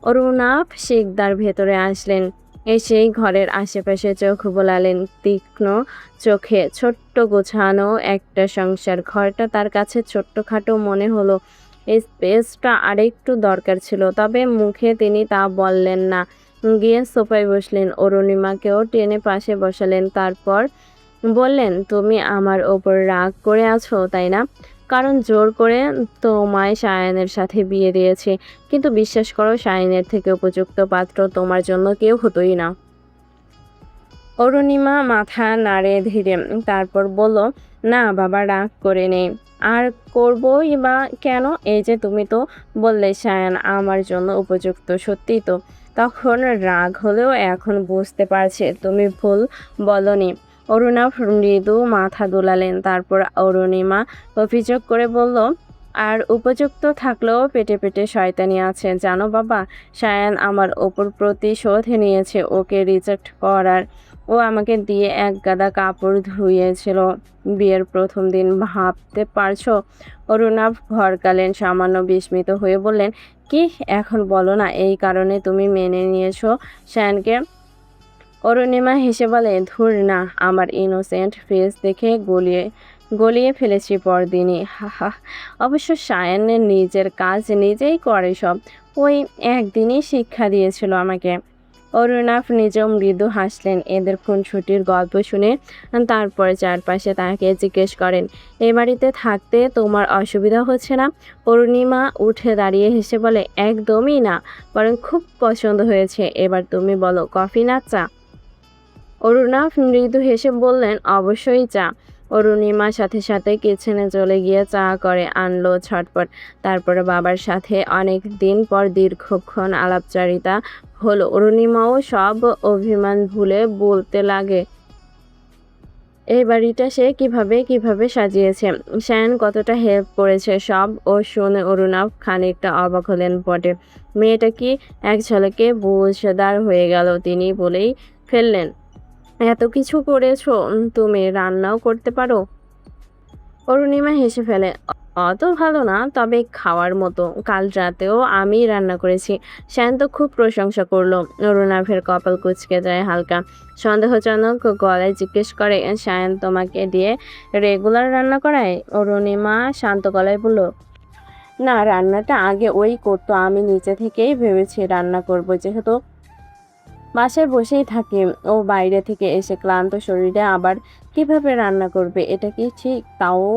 অরুণাভ শিকদার ভেতরে আসলেন। এসেই ঘরের আশেপাশে চোখ বোলালেন তীক্ষ্ণ চোখে। ছোট্ট গোছানো একটা সংসার। ঘরটা তার কাছে ছোট্টখাটো মনে হলো। এই স্পেসটা আরেকটু দরকার ছিল, তবে মুখে তিনি তা বললেন না। গিয়ে সোফায় বসলেন, অরুণিমাকেও টেনে পাশে বসালেন। তারপর বললেন, তুমি আমার ওপর রাগ করে আছো তাই না? কারণ জোর করে তোমায় সায়ানের সাথে বিয়ে দিয়েছি, কিন্তু বিশ্বাস করো সায়ানের থেকে উপযুক্ত পাত্র তোমার জন্য কেউ হতোই না। অরুণিমা মাথা নাড়ে ধীরে, তারপর বলল, না বাবা, রাগ করে নেই। আর করবই বা কেন? এই যে তুমি তো বললে সায়ান আমার জন্য উপযুক্ত, সত্যিই তো। তখন রাগ হলেও এখন বুঝতে পারছে তুমি ভুল বলনি। অরুণা মৃদু মাথা দোলালেন। তারপর অরুণিমা অভিযোগ করে বলল, আর উপযুক্ত থাকলেও পেটে পেটে শয়তানি আছে জানো বাবা। সায়ান আমার ওপর প্রতিশোধ নিয়েছে ওকে রিজেক্ট করার। ও আমাকে দিয়ে এক গাদা কাপড় ধুইয়েছিল বিয়ের প্রথম দিন, ভাবতে পারছো? অরুণাভ ভরকালেন, সামান্য বিস্মিত হয়ে বললেন, কি? এখন বলো না এই কারণে তুমি মেনে নিয়েছো শায়ানকে? অরুণিমা হেসে বলে, ধুর না, আমার ইনোসেন্ট ফেস দেখে গলিয়ে গলিয়ে ফেলেছি পরদিনই। হা হা। অবশ্য সায়ানের নিজের কাজ নিজেই করে সব। ওই একদিনই শিক্ষা দিয়েছিল আমাকে। অরুণাভ নিজেও মৃদু হাসলেন এদের খুনসুটির গল্প শুনে। তারপর চারপাশে তাকে জিজ্ঞেস করেন, এ বাড়িতে থাকতে তোমার অসুবিধা হচ্ছে না? অরুণিমা উঠে দাঁড়িয়ে হেসে বলে, একদমই না, বরং খুব পছন্দ হয়েছে। এবার তুমি বলো, কফি না চা? অরুণাভ মৃদু হেসে বললেন, অবশ্যই চা। অরুণিমা সাথে সাথে কিচেনে চলে গিয়ে চা করে আনলো ঝটপট। তারপরে বাবার সাথে অনেক দিন পর দীর্ঘক্ষণ আলাপচারিতা হলো। অরুণিমাও সব অভিমান ভুলে বলতে লাগে, এই বাড়িটা সে কিভাবে কিভাবে সাজিয়েছে, শায়ান কতটা হেল্প করেছে সব ও শুনে অরুণাভ খানিকটা অবাক হলেন বটে। মেয়েটা কি এক ঝলকে বুঝদার হয়ে গেল। তিনি বলেই ফেললেন, এত কিছু করেছো তুমি, রান্নাও করতে পারো? অরুণিমা হেসে ফেলে, অত ভালো না, তবে খাওয়ার মতো। কাল রাতেও আমি রান্না করেছি। শায়ন তো খুব প্রশংসা করলো। অরুণাভের কপাল কুঁচকে যায় হালকা। সন্দেহজনক গলায় জিজ্ঞেস করে, শায়ন তোমাকে দিয়ে রেগুলার রান্না করায়? অরুণিমা শান্ত গলায় বলল, না, রান্নাটা আগে ওই করতো, আমি নিচে থেকেই ভেবেছি রান্না করব। যেহেতু বাসায় বসেই থাকি, ও বাইরে থেকে এসে ক্লান্ত শরীরে আবার কিভাবে রান্না করবে? এটা কি ঠিক? তাও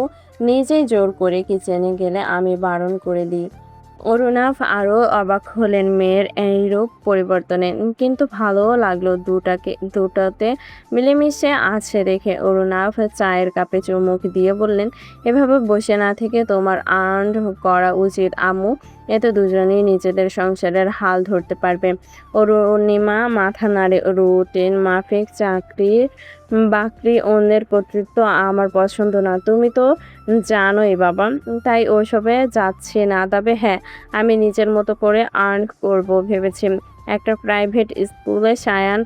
নিজেই জোর করে কিচেনে গেলে আমি বারণ করে দিই। অরুণাভ আরও অবাক হলেন মেয়ের এইরূপ পরিবর্তনে, কিন্তু ভালোও লাগলো দুটাতে মিলেমিশে আছে দেখে। অরুণাভ চায়ের কাপে চুমুক দিয়ে বললেন, এভাবে বসে না থেকে তোমার আর্ন করা উচিত আম্মু। এতে দুজনেই নিজেদের সংসারের হাল ধরতে পারবে। অরুণিমা মাথা নাড়ে, রুটিন মাফিক চাকরি বাকরি অন্যের কর্তৃত্ব আমার পছন্দ না, তুমি তো জানোই বাবা। তাই ওসবে যাচ্ছি না। তবে হ্যাঁ, আমি নিজের মতো করে আর্ন করব ভেবেছি। একটা প্রাইভেট স্কুলে সায়ান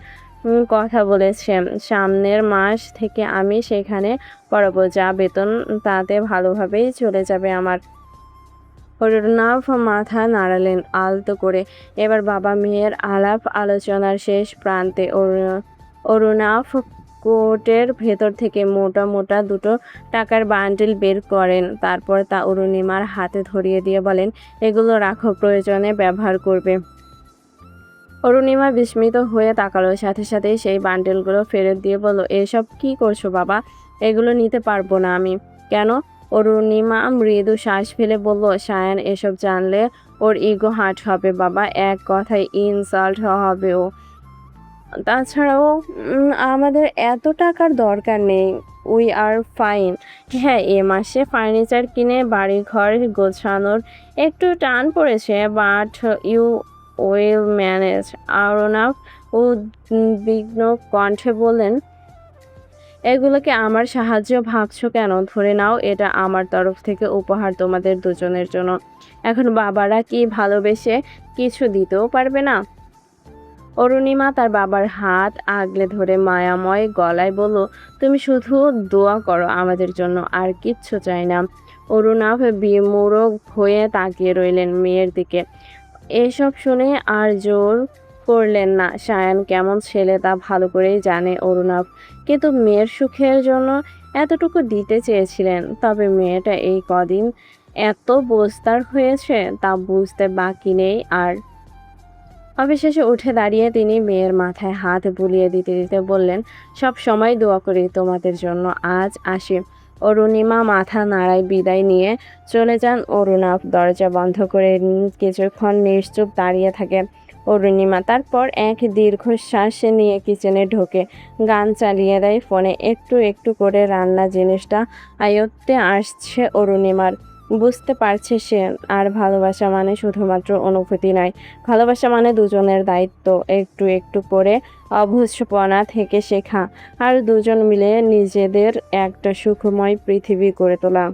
কথা বলেছে, সামনের মাস থেকে আমি সেখানে পড়াবো। যা বেতন তাতে ভালোভাবেই চলে যাবে আমার। অরুণাভ মাথা নাড়ালেন আলতো করে। এবার বাবা মেয়ের আলাপ আলোচনার শেষ প্রান্তে অরুণাভ কোটের ভেতর থেকে মোটা মোটা দুটো টাকার বান্ডিল বের করেন। তারপর তা অরুণিমার হাতে ধরিয়ে দিয়ে বলেন, এগুলো রাখো, প্রয়োজনে ব্যবহার করবে। অরুণিমা বিস্মিত হয়ে তাকালো, সাথে সাথেই সেই বান্ডেলগুলো ফেরত দিয়ে বলল, এসব কি করছো বাবা? এগুলো নিতে পারবো না আমি। কেন? অরুণিমা মৃদু শ্বাস ফেলে বলল, সায়ান এসব জানলে ওর ইগো হার্ট হবে বাবা, এক কথায় ইনসাল্ট হবে ও। তাছাড়াও আমাদের এত টাকার দরকার নেই, উই আর ফাইন। হ্যাঁ, এ মাসে ফার্নিচার কিনে বাড়িঘর গোছানোর একটু টান পড়েছে, but you will manage. Arnab উদ্বিগ্ন কণ্ঠে বললেন, এগুলোকে আমার সাহায্য ভাবছো কেন? ধরে নাও এটা আমার তরফ থেকে উপহার তোমাদের দুজনের জন্য। এখন বাবারা কি ভালোবেসে কিছু দিতেও পারবে না? অরুণিমা তার বাবার হাত আগলে ধরে মায়াময় গলায় বলল, তুমি শুধু দোয়া করো আমাদের জন্য, আর কিচ্ছু চাই না। অরুণাভ বিমূঢ় হয়ে তাকিয়ে রইলেন মেয়ের দিকে। এসব শুনে আর জোর করলেন না। সায়ান কেমন ছেলে তা ভালো করেই জানে অরুণাভ, কিন্তু মেয়ের সুখের জন্য এতটুকু দিতে চেয়েছিলেন। তবে মেয়েটা এই কদিন এত বোঝদার হয়েছে তা বুঝতে বাকি নেই আর। অবশেষে উঠে দাঁড়িয়ে তিনি মেয়ের মাথায় হাত বুলিয়ে দিতে দিতে বললেন, সব সময় দোয়া করি তোমাদের জন্য, আজ আসি। অরুণিমা মাথা নাড়ায় বিদায় নিয়ে চলে যান। অরুণাভ দরজা বন্ধ করে কিছুক্ষণ নিশ্চুপ দাঁড়িয়ে থাকে। অরুণিমা তারপর এক দীর্ঘশ্বাস নিয়ে কিচেনে ঢোকে, গান চালিয়ে দেয় ফোনে। একটু একটু করে রান্না জিনিসটা আয়ত্তে আসছে অরুণিমার। বুঝতে পারছে সে আর ভালোবাসা মানে শুধুমাত্র অনুভূতি নয়, ভালোবাসা মানে দুজনের দায়িত্ব, একটু একটু করে অভুজপনা থেকে শেখা, আর দুজন মিলে নিজেদের একটা সুখময় পৃথিবী গড়ে তোলা।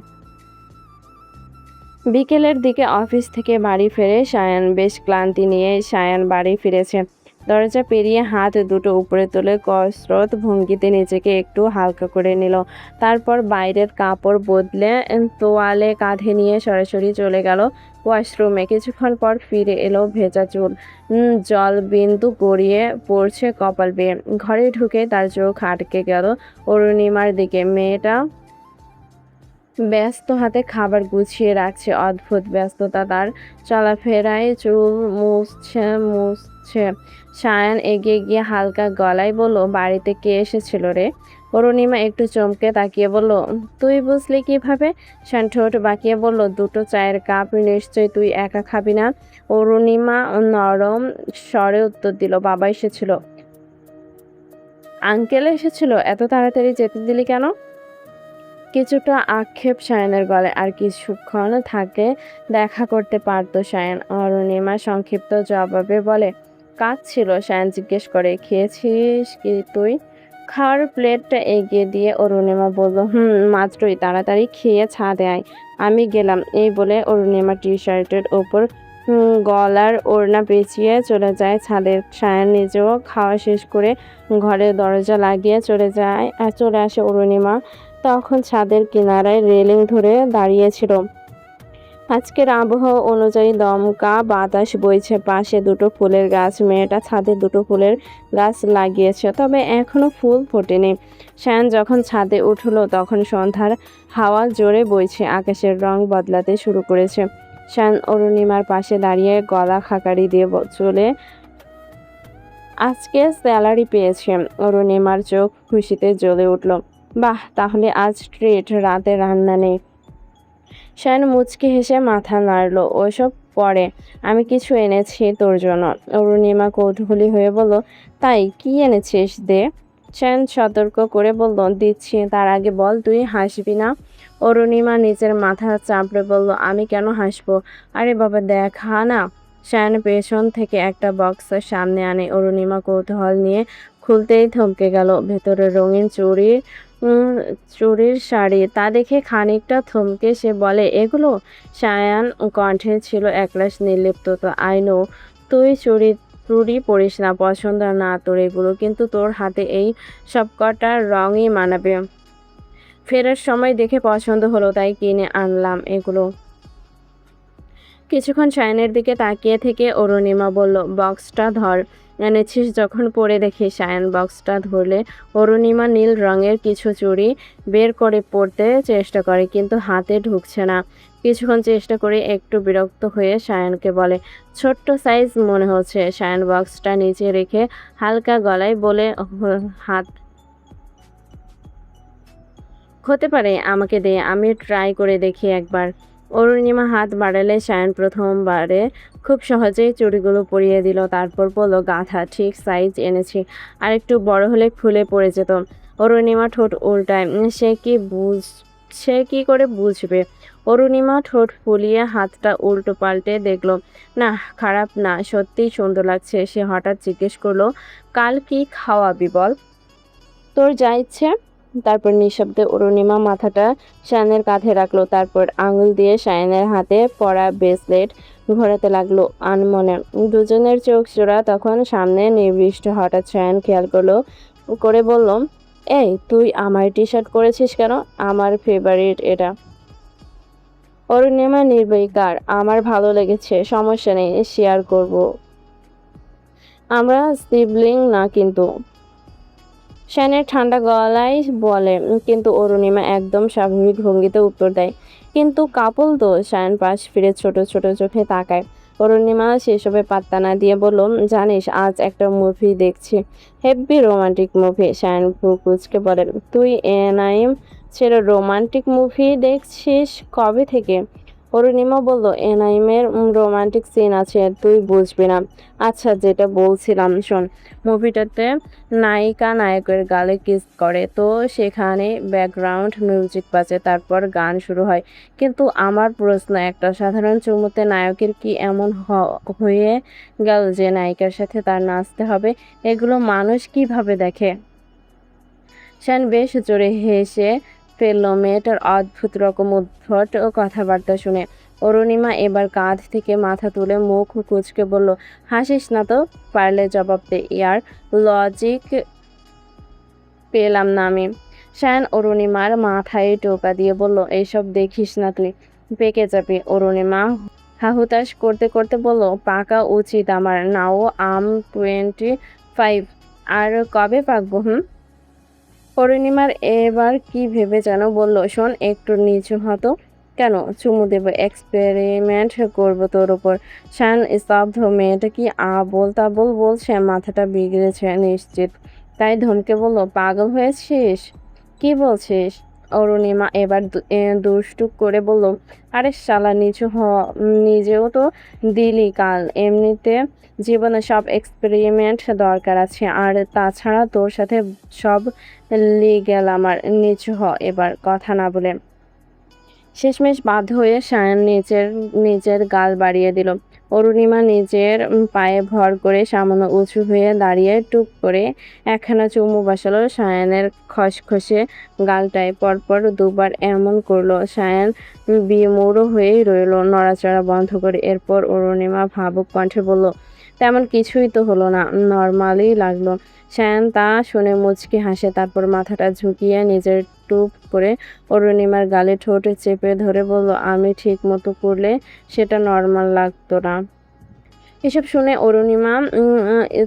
বিকেলের দিকে অফিস থেকে বাড়ি ফেরে সায়ান। বেশ ক্লান্তি নিয়ে সায়ান বাড়ি ফিরেছে। দরজা পেরিয়ে হাত দুটো উপরে তুলে কসরত ভঙ্গিতে নিজেকে একটু হালকা করে নিল। তারপর বাইরের কাপড় বদলে তোয়ালে কাঁধে নিয়ে সরাসরি চলে গেল ওয়াশরুমে। কিছুক্ষণ পর ফিরে এলো ভেজা চুল, জল বিন্দু গড়িয়ে পড়ছে কপাল বেয়ে। ঘরে ঢুকে তার চোখ আটকে গেল অরুণিমার দিকে। মেয়েটা ব্যস্ত হাতে খাবার গুছিয়ে রাখছে, অদ্ভুত ব্যস্ততা তার চলাফেরায়। চুল মুছছে। সায়ান এগিয়ে গিয়ে হালকা গলায় বলল, বাড়িতে কে এসেছিল রে? অরুণিমা একটু চমকে তাকিয়ে বলল, তুই বুঝলি কিভাবে? সায়ান ঠোঁট বাঁকিয়ে বলল, দুটো চায়ের কাপ, নিশ্চয়ই তুই একা খাবি না। অরুণিমা নরম স্বরে উত্তর দিল, বাবা এসেছিল। আঙ্কেল এসেছিল? এত তাড়াতাড়ি যেতে দিলি কেন? কিছুটা আক্ষেপ সায়নের গলায়। আর কিছুক্ষণ থাকে দেখা করতে পারতো সায়ন। অরুণিমা সংক্ষিপ্ত জবাবে বলে, কাজ ছিল। সায়ন জিজ্ঞেস করে, খেয়েছিস কি তুই? খাওয়ার প্লেটটা এগিয়ে দিয়ে অরুণিমা বলল, মাত্রই, তাড়াতাড়ি খেয়ে ছাদে আয়, আমি গেলাম। এই বলে অরুণিমা টি শার্টের ওপর গলার ওড়না পেঁচিয়ে চলে যায় ছাদে। সায়ন নিজেও খাওয়া শেষ করে ঘরের দরজা লাগিয়ে চলে আসে। অরুণিমা তখন ছাদের কিনারায় রেলিং ধরে দাঁড়িয়েছিল। আজকের আবহাওয়া অনুযায়ী দমকা বাতাস বইছে। পাশে দুটো ফুলের গাছ। মেয়েটা ছাদে দুটো ফুলের গাছ লাগিয়েছে, তবে এখনো ফুল ফোটেনি। সায়ান যখন ছাদে উঠল তখন সন্ধ্যার হাওয়া জোরে বইছে, আকাশের রং বদলাতে শুরু করেছে। সায়ান অরুণিমার পাশে দাঁড়িয়ে গলা খাকারি দিয়ে চলে, আজকে স্যালারি পেয়েছে। অরুণিমার চোখ খুশিতে জ্বলে উঠল। বাহ, তাহলে আজ ট্রিট, রাতে রান্না নেই। সায়ন মুচকি হেসে মাথা নাড়ল, ওসব পরে, আমি কিছু এনেছি তোর জন্য। অরুণিমা কৌতূহলী হয়ে বলল, তাই কি এনেছিস? দে। সায়ন সতর্ক করে বলল, দিচ্ছি, তার আগে বল তুই হাসবি না? অরুণিমা নিজের মাথা চাপড়ে বলল, আমি কেন হাসবো? আরে বাবা, দেখা না। সায়ন পেছন থেকে একটা বক্স সামনে আনে। অরুণিমা কৌতূহল নিয়ে খুলতেই থমকে গেল। ভেতরে রঙিন চুড়ির শাড়ি। তা দেখে খানিকটা থমকে সে বলে, এগুলো? সায়ান কণ্ঠে ছিল একরাশ নির্লিপ্ততা। আই নো, তুই চুড়ি পরিস না, পছন্দ না তোর এগুলো, কিন্তু তোর হাতে এই সবকটা রঙই মানাবে। ফেরার সময় দেখে পছন্দ হলো, তাই কিনে আনলাম এগুলো। কিছুক্ষণ সায়নের দিকে তাকিয়ে থেকে অরুণিমা বলল, বক্সটা ধর, এনেছিস যখন পরে দেখি। সায়ন বক্সটা ধরলে অরুণিমা নীল রঙের কিছু চুড়ি বের করে পরতে চেষ্টা করে, কিন্তু হাতে ঢুকছে না। কিছুক্ষণ চেষ্টা করে একটু বিরক্ত হয়ে সায়নকে বলে, ছোট্ট সাইজ মনে হচ্ছে। সায়ন বক্সটা নিচে রেখে হালকা গলায় বলে, হাত হতে পারে, আমাকে দে, আমি ট্রাই করে দেখি একবার। অরুণিমা হাত বাড়ালে সায়ন প্রথমবারে খুব সহজেই চুড়িগুলো পরিয়ে দিল। তারপর বলল, গাধা, ঠিক সাইজ এনেছি, আর একটু বড় হলে খুলে পড়ে যেত। অরুণিমা ঠোঁট উল্টায়। সে কি করে বুঝবে? অরুণিমা ঠোঁট ফুলিয়ে হাতটা উল্টো পাল্টে দেখল, না, খারাপ না, সত্যিই সুন্দর লাগছে। সে হঠাৎ জিজ্ঞেস করলো, কাল কি খাওয়াবি বল? তোর যা ইচ্ছে। তারপর নিঃশব্দে অরুণিমা মাথাটা শায়ানের কাঁধে রাখলো। তারপর আঙুল দিয়ে শায়ানের হাতে পরা ব্রেসলেট ঘোরাতে লাগলো আনমনে। দুজনের চোখ জোড়া তখন সামনে নিবিষ্ট। হঠাৎ শায়ান খেয়াল করে বলল, এই, তুই আমার টি শার্ট পরেছিস কেন? আমার ফেভারিট এটা। অরুণিমা নির্বিকার, আমার ভালো লেগেছে, সমস্যা নেই, শেয়ার করব। আমরা সিবলিং না কিন্তু। শানের ঠান্ডা গলায় বলে। কিন্তু অরুণিমা একদম স্বাভাবিক ভঙ্গিতে উত্তর দেয়, কিন্তু কাপল তো। শায়ন পাশ ফিরে ছোট ছোট চোখে তাকায়। অরুণিমা সেসবে পাত্তা না দিয়ে বলল, জানিস, আজ একটা মুভি দেখছি, হেব্বি রোমান্টিক মুভি। শায়ন ভ্রু কুঁচকে বলে, তুই এনাইম ছেড়ে রোমান্টিক মুভি দেখছিস কবে থেকে? অরুণিমা বলল, এনাইমের রোমান্টিক সিন আছে, তুই বুঝবি না। আচ্ছা, যেটা বলছিলাম শোন। মুভিটাতে নায়িকা নায়কের গালে কিস করে, তো সেখানে ব্যাকগ্রাউন্ড মিউজিক বাজে, তারপর গান শুরু হয়। কিন্তু আমার প্রশ্ন, একটা সাধারণ চুমুতে নায়কের কি এমন হয়ে গেল যে নায়িকার সাথে তার নাচতে হবে? এগুলো মানুষ কিভাবে দেখে? শান বেশ জোরে হেসে ফেলল মেয়েটার অদ্ভুত রকম উদ্ভট কথাবার্তা শুনে। অরুণিমা এবার কাঁধ থেকে মাথা তুলে মুখ কুঁচকে বলল, হাসিস না তো, পারলে জবাব দে ইয়ার, লজিক পেলাম না আমি। শায়ান অরুণিমার মাথায় টোকা দিয়ে বলল, এইসব দেখিস না তুই, পেকে যাবি। অরুণিমা হাহুতাশ করতে করতে বলল, পাকা উচিত আমার, নাও আম 25, আর কবে পাকবো? অরুণিমার এবার কি ভেবে যেন বলল, শোন, একটু নিচু হতো। কেন? চুমু দেবো, এক্সপেরিমেন্ট করবো তোর ওপর। শান স্তব্ধ। মেয়েটা কি আবোল তাবোল বলছে? মাথাটা বিগড়েছে নিশ্চিত। তাই ধমকে বলল, পাগল হয়েছিস? কি বলছিস? অরুণিমা এবার দুষ্টু করে বলল, আরে শালা, নিচু হ। নিজেও তো দিলি কাল। এমনিতে জীবনে সব এক্সপেরিমেন্ট দরকার আছে, আর তাছাড়া তোর সাথে সব লিগ্যাল আমার। নিচু হ এবার, কথা না বলে। শেষমেশ বাধ্য হয়ে সায়ন নিজের গাল বাড়িয়ে দিল। অরুণিমা নিজের পায়ে ভর করে সামান্য উঁচু হয়ে দাঁড়িয়ে টুক করে একখানা চুমু বসালো সায়ানের খসখসে গালটায়। পরপর দুবার এমন করলো। সায়ান বিমূঢ় হয়েই রইল, নড়াচড়া বন্ধ করে। এরপর অরুণিমা ভাবুক কণ্ঠে বলল, তেমন কিছুই তো হলো না, নর্মালই লাগলো। সায়ান তা শুনে মুচকি হাসে। তারপর মাথাটা ঝুঁকিয়ে নিজের টুপ করে অরুণিমার গালে ঠোঁট চেপে ধরে বলল, আমি ঠিক মতো করলে সেটা নর্মাল লাগতো না। এসব শুনে অরুণিমা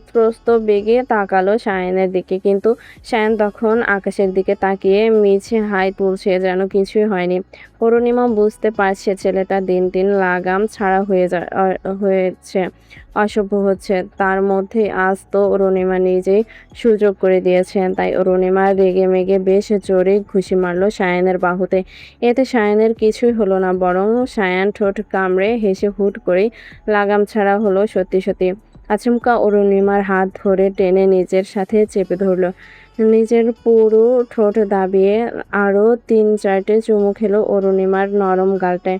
ত্রস্ত বেগে তাকালো সায়নের দিকে, কিন্তু সায়ন তখন আকাশের দিকে তাকিয়ে মিছে হাই তুলছে, যেন কিছুই হয়নি। অরুণিমা বুঝতে পারছে ছেলেটা দিন দিন লাগাম ছাড়া হয়েছে, অসভ্য হচ্ছে। তার মধ্যে আজ তো অরুণিমা নিজেই সুযোগ করে দিয়েছেন। তাই অরুণিমা রেগে মেগে বেশ জোরে ঘুষি মারল সায়নের বাহুতে। এতে সায়নের কিছুই হলো না, বরং সায়ান ঠোঁট কামড়ে হেসে হুট করেই লাগাম ছাড়া হলো সত্যি সত্যি। আচমকা অরুণিমার হাত ধরে টেনে নিজের সাথে চেপে ধরল। নিজের পুরো ঠোঁট দাবিয়ে আরো 3-4টে চুমু খেলো অরুণিমার নরম গালটায়।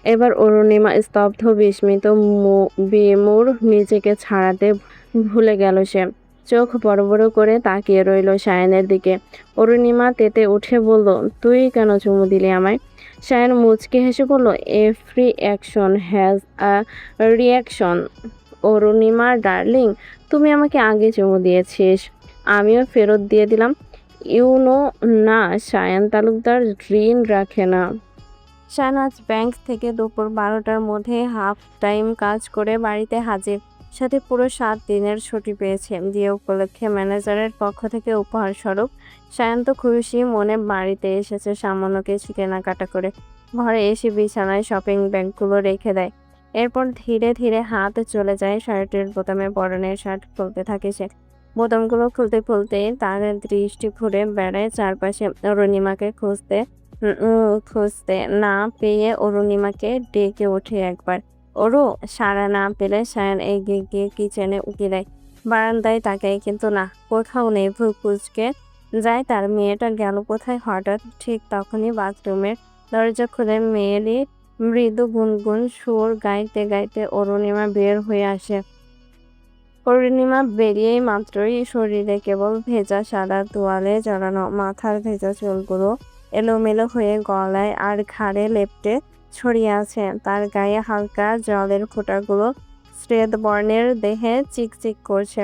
এবার অরুণিমা স্তব্ধ, বিস্মিত, বিমূঢ়, নিজেকে ছাড়াতে ভুলে গেল সে। চোখ বড় বড় করে তাকিয়ে রইল সায়নের দিকে। অরুণিমা তেতে উঠে বলল, তুই কেন চুমু দিলি আমায়? সায়ন মুচকি হেসে বলল, every action has a reaction. Arunima darling, তুমি আমাকে আগে চুমু দিয়েছিস, আমিও ফেরত দিয়ে দিলাম। ইউ নো না, সায়ন তালুকদার ঋণ রাখে না। শাহনাজ ব্যাংক থেকে দুপুর 12টার মধ্যে হাফ টাইম কাজ করে বাড়িতে হাজির, সাথে পুরো 7 দিনের ছুটি পেয়েছে। বিয়ে উপলক্ষে ম্যানেজারের পক্ষ থেকে উপহার স্বরূপ সায়ন তো খুশি মনে বাড়িতে এসেছে সামান্য কিছু কেনাকাটা করে। ঘরে এসে বিছানায় শপিং ব্যাগগুলো রেখে দেয়। এরপর ধীরে ধীরে হাত চলে যায় শার্টের বোতামে, পরনের শার্ট খুলতে থাকে সে। বোতামগুলো খুলতে খুলতে তার দৃষ্টি ঘুরে বেড়ায় চারপাশে। অরুণিমাকে খুঁজতে না পেয়ে অরুণিমাকে ডেকে ওঠে একবার। ওরও সাড়া না পেলে সায়ন এগিয়ে গিয়ে কিচেনে উকি দেয়। বারান্দায় তাকায় কিন্তু না, কোথাও নেই। ভ্রু কুঁচকে যায় তার মেয়েটা গেল কোথায়। হঠাৎ ঠিক তখনই বাথরুমের দরজা খুলে মেয়েরই মৃদু গুনগুন সুর গাইতে গাইতে অরুণিমা বের হয়ে আসে। অরুণিমা বেরিয়েই মাত্রই শরীরে কেবল ভেজা সাদা তোয়ালে জড়ানো, মাথার ভেজা চুলগুলো এলোমেলো হয়ে গলায় আর ঘাড়ে লেপ্টে ছড়িয়ে আছে। তার গায়ে হালকা জলের ফোঁটাগুলো শ্বেত বর্ণের দেহে চিকচিক করছে।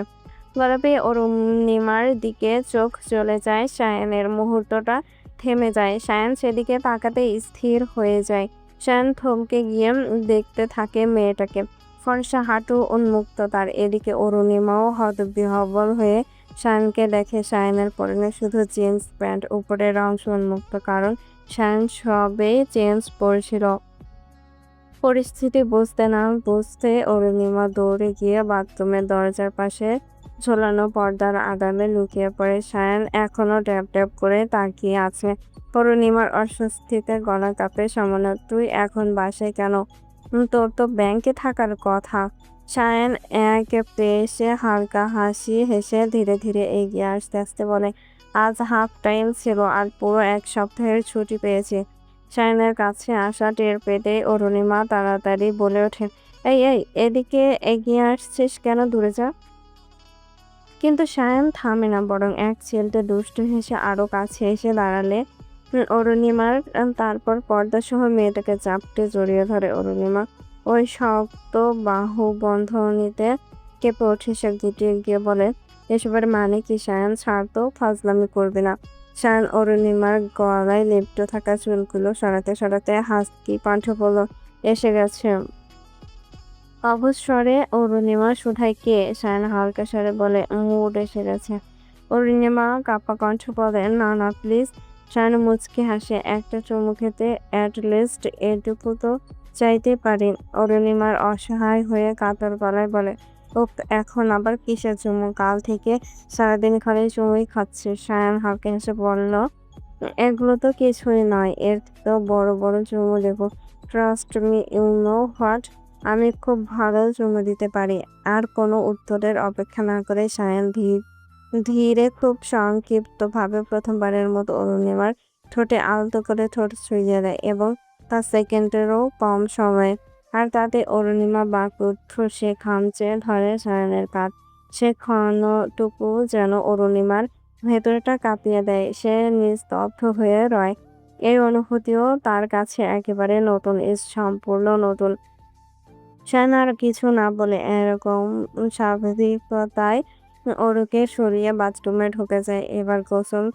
গলা পেয়ে অরুণিমার দিকে চোখ চলে যায় সায়নের। মুহূর্তটা থেমে যায়। সায়ন সেদিকে তাকাতে স্থির হয়ে যায়। সায়ন থমকে গিয়ে দেখতে থাকে মেয়েটাকে। ফর্সা হাঁটু উন্মুক্ত তার। এদিকে অরুণিমাও হতবিহ্বল হয়ে সায়নকে দেখে। সায়নের পরনে শুধু জিন্স প্যান্ট, উপরের অংশ উন্মুক্ত, কারণ সায়ন সবে চেঞ্জ পরেছিল। পরিস্থিতি বুঝতে না বুঝতে অরুণিমা দৌড়ে গিয়ে বাথরুমের দরজার পাশে ঝোলানো পর্দার আড়ালে লুকিয়ে পড়ে। সায়ন এখনো ড্যাব ড্যাব করে তাকিয়ে আছে। অরুণিমার অস্বস্তিতে গলা কাঁপে সামান্য। তুই এখন বাসায় কেন? তোর তো ব্যাংকে থাকার কথা। সায়ন এক পেশে হালকা হাসি হেসে ধীরে ধীরে এগিয়ে আসতে আসতে বলে, আজ হাফ টাইম ছিল আর পুরো এক সপ্তাহের ছুটি পেয়েছি। সায়নের কাছে আসা টের পেতেই অরুণিমা তাড়াতাড়ি বলে ওঠে, এই এই এদিকে এগিয়ে আসছিস কেন, দূরে যা। কিন্তু সায়ন থামে না, বরং এক চিলতে দুষ্টু হেসে আরো কাছে এসে দাঁড়ালে অরুণিমার তারপর পর্দাসহ মেয়েটাকে চাপটে জড়িয়ে ধরে। অরুণিমা ওই শক্ত বাহু বন্ধনীতে কেঁপে ওঠে। সে গুটিয়ে গিয়ে বলে, এসবের মানে কি সায়ন? ছাড় তো, ফাজলামি করবি না। সায়ন অরুণিমার গলায় লেপ্টে থাকা চুলগুলো সরাতে সরাতে হাসকি কণ্ঠে বলল, এসে গেছে। অবসরে অরুণিমা শুধায় কে? সায়ন হালকা স্বরে বলে, মুড এসে গেছে। অরুণিমা কাঁপা কণ্ঠে বলে, না না প্লিজ। সায়ন মুচকি হাসে, একটা চুমু খেতে অ্যাটলিস্ট এটুকু তো চাইতে পারি। অরুণিমার অসহায় হয়ে কাতর গলায় বলে, ওপ, এখন আবার কিসের চুমু? কাল থেকে সারাদিন খালি চুমুই খাচ্ছে। সায়ন হালকা হেসে বলল, এগুলো তো কিছুই নয়, এর তো বড় বড় চুমু দেবো। Trust me, you know what, আমি খুব ভালো চুমু দিতে পারি। আর কোনো উত্তরের অপেক্ষা না করে সায়ন ধীরে খুব সংক্ষিপ্তভাবে প্রথমবারের মতো অরুণিমার ঠোঁটে আলতো করে ঠোঁট ছুঁয়ে দেয়, এবং তা সেকেন্ডেরও কম সময়ে। আর তাতে অরুণিমা বাকরুদ্ধ। সে খামচে ধরে সায়নের কাঁধ। সে ক্ষণটুকু যেন অরুণিমার ভেতরটা কাঁপিয়ে দেয়। সে নিস্তব্ধ হয়ে রয়। এই অনুভূতিও তার কাছে একেবারে নতুন, সম্পূর্ণ নতুন। সায়ন আর কিছু না বলে এরকম স্বাভাবিকতায় অরুকে সরিয়ে বাথরুমে ঢুকে যায়। এবার গোসল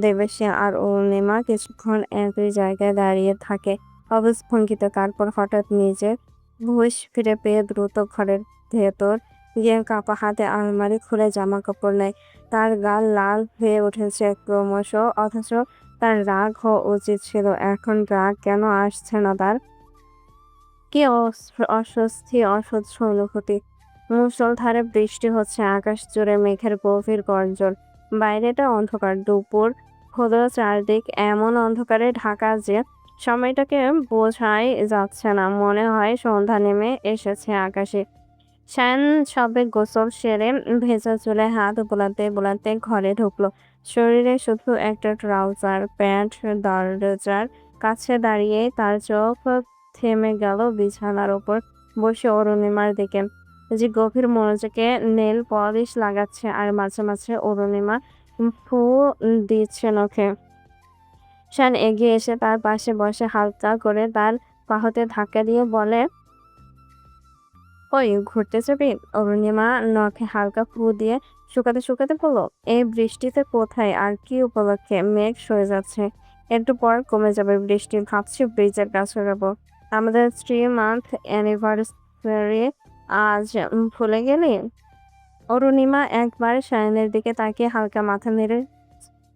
দেবে সে। আর অরুণিমা কিছুক্ষণ একই জায়গায় দাঁড়িয়ে থাকে অবস্ফুঙ্কিত। তারপর হঠাৎ নিজের হুঁশ ফিরে পেয়ে দ্রুত ঘরের ভেতর গিয়ে কাঁপা হাতে আলমারি খুলে জামা কাপড় নেয়। তার গাল লাল হয়ে উঠেছে ক্রমশ, অথচ তার রাগ হওয়া উচিত ছিল। এখন রাগ কেন আসছে না তার? কি অস্বস্তি, অসহ্য অনুভূতি। মুষলধারে বৃষ্টি হচ্ছে, আকাশ জুড়ে মেঘের গভীর গর্জন। বাইরেটা অন্ধকার, দুপুর হলেও চারদিক এমন অন্ধকারে ঢাকা যে সময়টাকে বোঝাই যাচ্ছে না। মনে হয় সন্ধ্যা নেমে এসেছে আকাশে। সায়ন সবে গোসল সেরে ভেজা চুলে হাত বোলাতে বোলাতে ঘরে ঢুকলো। শরীরে শুধু একটা ট্রাউজার, প্যান্ট। দরজার কাছে দাঁড়িয়ে তার চোখ থেমে গেল বিছানার উপর বসে অরুণিমার দিকে, যে গভীর মনোযোগে নেল পলিশ লাগাচ্ছে আর মাঝে মাঝে অরুণিমা ফু দিচ্ছে নখে। শান এগিয়ে এসে তার পাশে বসে হালকা করে তার বাহুতে ধাক্কা দিয়ে বলে, ওই ঘুরতে যাবি? অরুণিমা নখে হালকা ফু দিয়ে শুকাতে শুকাতে বলল, এই বৃষ্টিতে কোথায় আর কি উপলক্ষে? মেঘ সরে যাচ্ছে, একটু পর কমে যাবে বৃষ্টি। ভাবছি ব্রিজের কাছে যাবো। আমাদের 3 মান্থ অ্যানিভার্সারি আজ, ভুলে গেলি? অরুণিমা একবার সায়নের দিকে তাকিয়ে হালকা মাথা নেড়ে,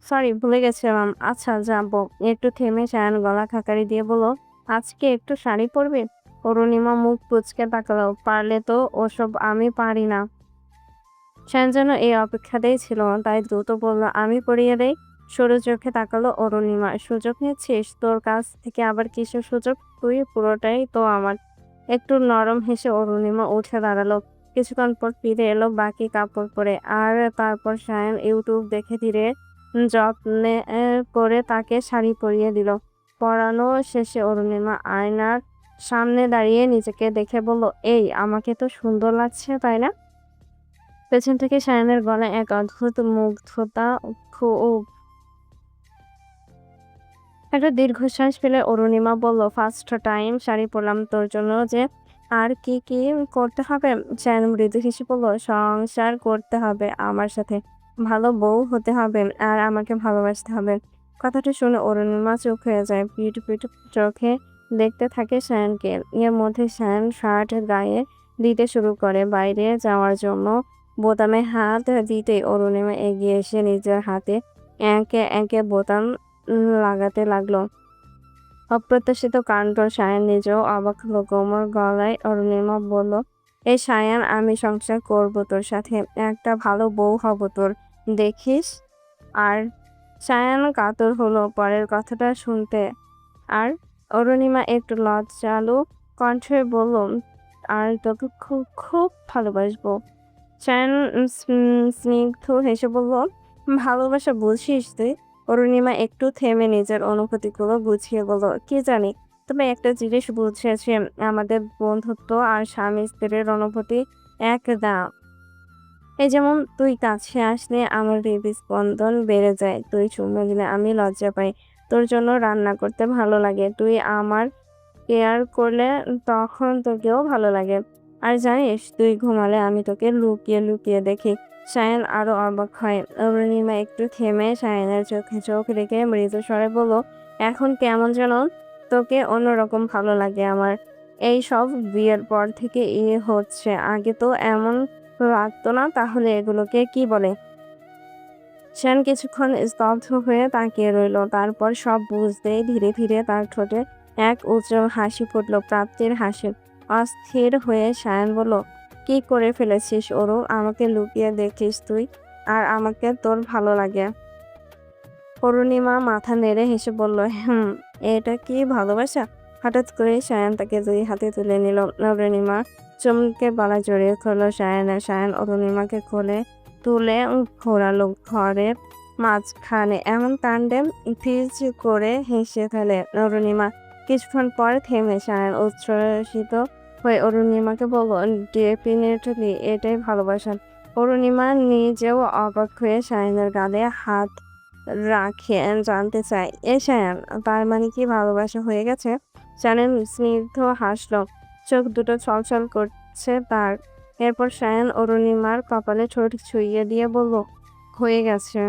সরি ভুলে গেছিলাম, আচ্ছা যাবো। একটু থেমে সায়ন গলা খাকারি দিয়ে বলল, আজকে একটু শাড়ি পরবি? অরুণিমা মুখ কুঁচকে তাকালো, পারলে তো ওসব আমি পারি না। সায়ন যেন এই অপেক্ষাতেই ছিল, তাই দ্রুত বলল, আমি পরিয়ে দেই। সরু চোখে তাকালো অরুণিমা। সুযোগ নিচ্ছিস? তোর কাছ থেকে আবার কিসের সুযোগ? তুই পুরোটাই তো আমার। একটু নরম হেসে অরুণিমা উঠে দাঁড়ালো। কিছুক্ষণ পর ফিরে এলো বাকি কাপড় পরে। আর তারপর সায়ন ইউটিউব দেখে ধীরে যত্নে করে তাকে শাড়ি পরিয়ে দিল। পরানো শেষে অরুণিমা আয়নার সামনে দাঁড়িয়ে নিজেকে দেখে বলল, এই আমাকে তো সুন্দর লাগছে, তাই না? পেছন থেকে সায়নের গলায় এক অদ্ভুত মুগ্ধতা। খুব একটা দীর্ঘশ্বাস ফেলে অরুণিমা বলল, ফার্স্ট টাইম শাড়ি পরলাম তোর জন্য যে। আর কি কি করতে হবে? সায়ন মৃদু হেসে বলল, সংসার করতে হবে আমার সাথে, ভালো বউ হতে হবে, আর আমাকে ভালোবাসতে হবে। কথাটা শুনে অরুণিমা চোখ হয়ে যায়, পিট পিট চোখে দেখতে থাকে সায়নকে। এর মধ্যে সায়ন শার্ট গায়ে দিতে শুরু করে বাইরে যাওয়ার জন্য। বোতামে হাত দিতেই অরুণিমা এগিয়ে এসে নিজের হাতে একে একে বোতাম লাগাতে লাগলো। অপ্রত্যাশিত কাণ্ড। সায়ান নিজেও অবাক হলো। কোমল গলায় অরুণিমা বলল, এই সায়ান, আমি সংসার করব তোর সাথে, একটা ভালো বউ হব তোর, দেখিস। আর সায়ান কাতর হলো পরের কথাটা শুনতে। আর অরুণিমা একটু লজ্জালো কণ্ঠে বলল, আর তোকে খুব খুব ভালোবাসবো। সায়ন স্নিগ্ধ হেসে বলল, ভালোবাসা বুঝিস তুই? অরুণিমা একটু থেমে নিজের অনুভূতিগুলো গুছিয়ে বলল, কি জানি, তবে একটা জিনিস বুঝেছি, আমাদের বন্ধুত্ব আর স্বামী স্ত্রীর অনুভূতি এক না। এই যেমন তুই কাছে আসলে আমার হৃদস্পন্দন বেড়ে যায়, তুই চুমু দিলে আমি লজ্জা পাই, তোর জন্য রান্না করতে ভালো লাগে, তুই আমার কেয়ার করলে তখন তোকেও ভালো লাগে। আর জানিস, তুই ঘুমালে আমি তোকে লুকিয়ে লুকিয়ে দেখি। সায়ন আরো অবাক হয়। অরুণিমা একটু থেমে সায়নের চোখে চোখ রেখে মৃদু স্বরে বলল, এখন কেমন যেন তোকে অন্যরকম ভালো লাগে আমার। এই সব বিয়ের পর থেকে হচ্ছে, আগে তো এমন লাগতো না। তাহলে এগুলোকে কি বলে? সেন কিছুক্ষণ স্তব্ধ হয়ে তাকিয়ে রইল। তারপর সব বুঝতেই ধীরে ধীরে তার ঠোঁটে এক উজ্জ্বল হাসি ফুটল, প্রাপ্তির হাসি। অস্থির হয়ে সায়ন বলল, কি করে ফেলেছিস ওরু? আমাকে লুকিয়ে দেখিস তুই, আর আমাকে তোর ভালো লাগে? অরুণিমা মাথা নেড়ে হেসে বলল, এটা কি ভালোবাসা? হঠাৎ করে সায়ন তাকে দুই হাতে তুলে নিল। অরুণিমা চমকে গলা জড়িয়ে ধরল সায়নের। সায়ন অরুণিমাকে কোলে তুলে ঘোরালো ঘরের মাঝখানে। এমন কাণ্ডে ফিজ করে হেসে ফেলে অরুণিমা। কিছুক্ষণ পর থেমে সায়ন উচ্ছ্বসিত হয়ে অরুণিমাকে বলল, ডেফিনেটলি এটাই ভালোবাসা। অরুণিমা নিজেও অবাক হয়ে সায়নের গালে হাত রাখে জানতে চায়, এ সায়ান, তার মানে কি ভালোবাসা হয়ে গেছে? সায়ান স্নিগ্ধ হাসলো, চোখ দুটো ছলছল করছে তার। এরপর সায়ান অরুণিমার কপালে ঠোঁট ছুঁইয়ে দিয়ে বলল, হয়ে গেছে।